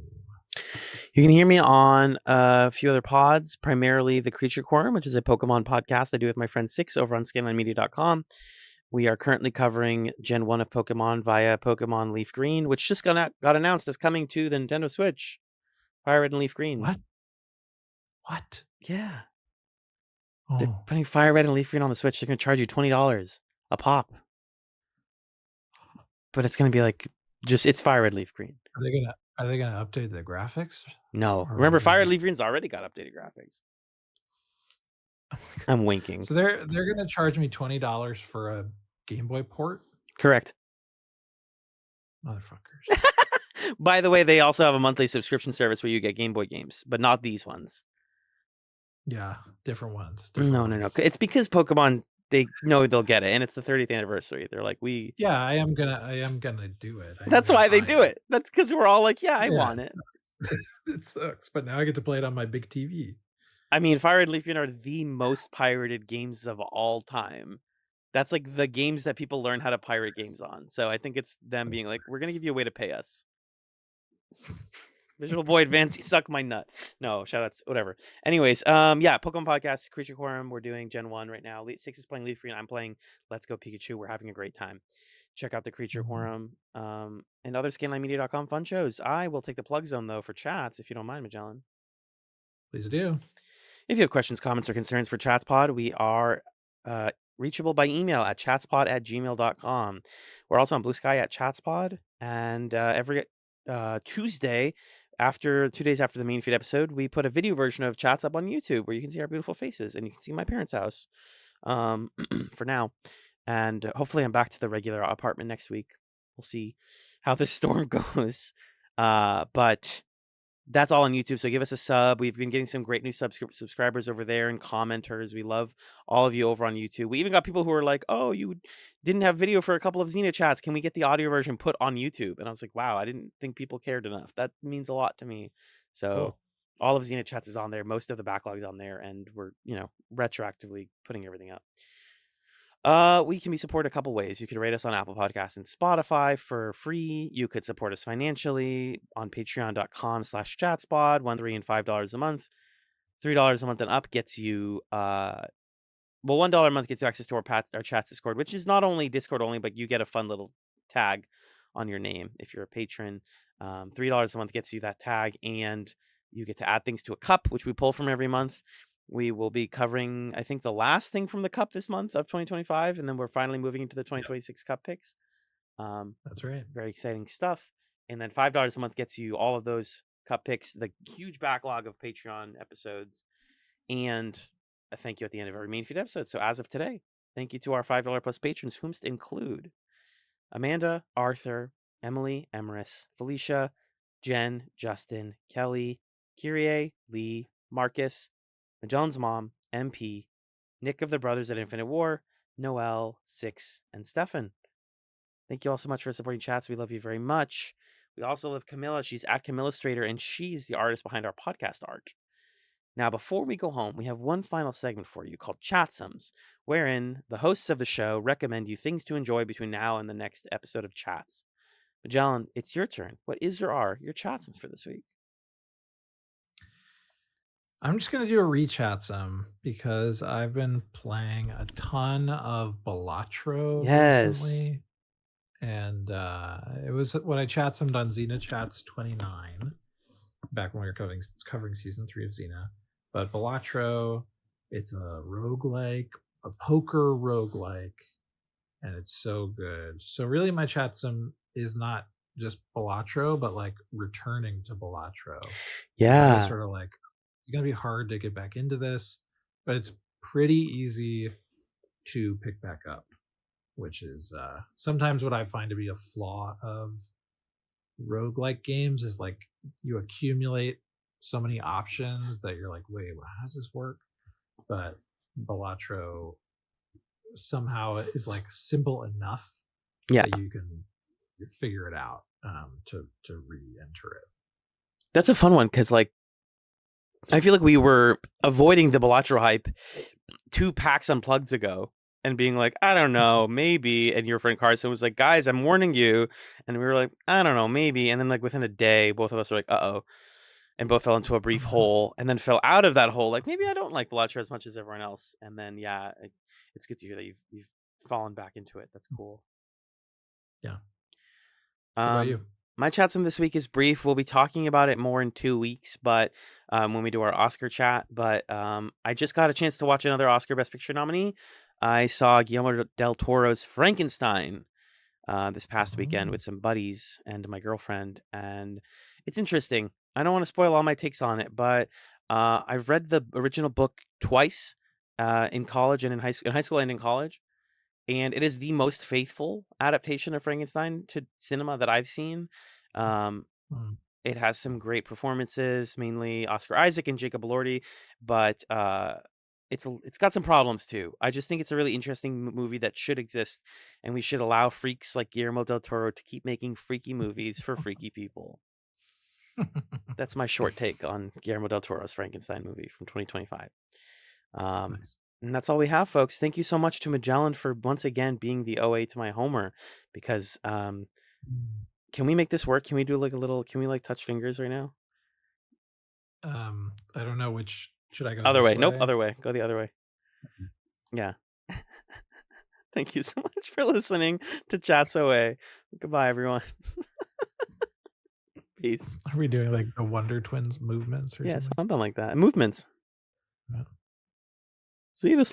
You can hear me on a few other pods, primarily The Creature Quorum, which is a Pokemon podcast I do with my friend Six over on scanlinemedia.com. We are currently covering Gen 1 of Pokemon via Pokemon Leaf Green, which just got announced as coming to the Nintendo Switch. Fire Red and Leaf Green. What? Yeah. They're putting Fire Red and Leaf Green on the Switch. They're going to charge you $20 a pop. But it's going to be like, it's Fire Red Leaf Green. Are they gonna update the graphics? No. Remember, Fire Red Leaf Green's already got updated graphics. I'm winking. So they're gonna charge me $20 for a Game Boy port? Correct. Motherfuckers. By the way, they also have a monthly subscription service where you get Game Boy games, but not these ones. Yeah, different ones. No. It's because Pokemon, they know they'll get it, and it's the 30th anniversary. They're like, Yeah, I am gonna do it. That's why they do it. That's because we're all like, I want it. It sucks, but now I get to play it on my big TV. I mean, Fire Red and Leaf Green are the most pirated games of all time. That's like the games that people learn how to pirate games on. So I think it's them being like, we're gonna give you a way to pay us. Visual Boy Advance, you suck my nut. No, shout outs, whatever. Anyways, Pokemon Podcast, Creature Quorum, we're doing Gen 1 right now. Six is playing Leaf Green, I'm playing Let's Go Pikachu. We're having a great time. Check out the Creature Quorum and other scanlinemedia.com fun shows. I will take the plug zone, though, for Chats, if you don't mind, Magellan. Please do. If you have questions, comments, or concerns for ChatzPod, we are reachable by email at chatspod@gmail.com. We're also on Blue Sky at ChatzPod, and every Tuesday, 2 days after the main feed episode, we put a video version of Chats up on YouTube where you can see our beautiful faces and you can see my parents' house for now. And hopefully I'm back to the regular apartment next week. We'll see how this storm goes. But That's all on YouTube. So give us a sub. We've been getting some great new subscribers over there and commenters. We love all of you over on YouTube. We even got people who are like, "Oh, you didn't have video for a couple of Xena chats. Can we get the audio version put on YouTube?" And I was like, "Wow, I didn't think people cared enough." That means a lot to me. So Cool. all of Xena chats is on there. Most of the backlog is on there, and we're retroactively putting everything up. We can be supported a couple ways. You could rate us on Apple Podcasts and Spotify for free. You could support us financially on patreon.com/chatspod, $1, $3, and $5 a month. $3 a month and up gets you $1 a month gets you access to our Chats Discord, which is not only Discord only, but you get a fun little tag on your name if you're a patron. $3 a month gets you that tag, and you get to add things to a cup, which we pull from every month. We will be covering, I think, the last thing from the cup this month of 2025, and then we're finally moving into the 2026 cup picks. That's right. Very exciting stuff. And then $5 a month gets you all of those cup picks, the huge backlog of Patreon episodes, and a thank you at the end of every main feed episode. So as of today, thank you to our $5 plus patrons, whomst include Amanda, Arthur, Emily, Emrys, Felicia, Jen, Justin, Kelly, Kyrie, Lee, Marcus, Magellan's mom, MP, Nick of the Brothers at Infinite War, Noel, Six, and Stefan. Thank you all so much for supporting Chats. We love you very much. We also love Camilla. She's at Camillastrator, and she's the artist behind our podcast art. Now, before we go home, we have one final segment for you called Chatsums, wherein the hosts of the show recommend you things to enjoy between now and the next episode of Chats. Magellan, it's your turn. What is your Chatsums for this week? I'm just going to do a rechatsum because I've been playing a ton of Balatro recently. And it was when I chatsummed on Xena Chats 29, back when we were covering season 3 of Xena. But Balatro, it's a roguelike, a poker roguelike, and it's so good. So really my chatsum is not just Balatro, but like returning to Balatro. Yeah. So I was sort of like, it's going to be hard to get back into this, but it's pretty easy to pick back up, which is sometimes what I find to be a flaw of roguelike games is like you accumulate so many options that you're like, wait, how does this work? But Balatro somehow is like simple enough that you can figure it out to re-enter it. That's a fun one because like I feel like we were avoiding the Balatro hype 2 PAX Unplugged ago and being like, I don't know, maybe. And your friend Carson was like, guys, I'm warning you. And we were like, I don't know, maybe. And then like within a day, both of us were like, uh-oh. And both fell into a brief hole and then fell out of that hole. Like, maybe I don't like Balatro as much as everyone else. And then, yeah, it's good to hear that you've fallen back into it. That's cool. Yeah. What about you? My chatsum this week is brief. We'll be talking about it more in 2 weeks, but when we do our Oscar chat. But I just got a chance to watch another Oscar Best Picture nominee. I saw Guillermo del Toro's Frankenstein this past weekend with some buddies and my girlfriend, and it's interesting. I don't want to spoil all my takes on it, but I've read the original book twice in college and in high school and in college. And it is the most faithful adaptation of Frankenstein to cinema that I've seen. It has some great performances, mainly Oscar Isaac and Jacob Elordi, but it's got some problems too. I just think it's a really interesting movie that should exist, and we should allow freaks like Guillermo del Toro to keep making freaky movies for freaky people. That's my short take on Guillermo del Toro's Frankenstein movie from 2025. Nice. And that's all we have, folks. Thank you so much to Magellan for once again being the OA to my Homer, because can we make this work? Can we do like can we like touch fingers right now? I don't know which. Should I go other way? Nope, other way. Go the other way. Yeah. Thank you so much for listening to Chats OA. Goodbye, everyone. Peace. Are we doing like the Wonder Twins movements or something? Something like that. Movements. Yeah. See you.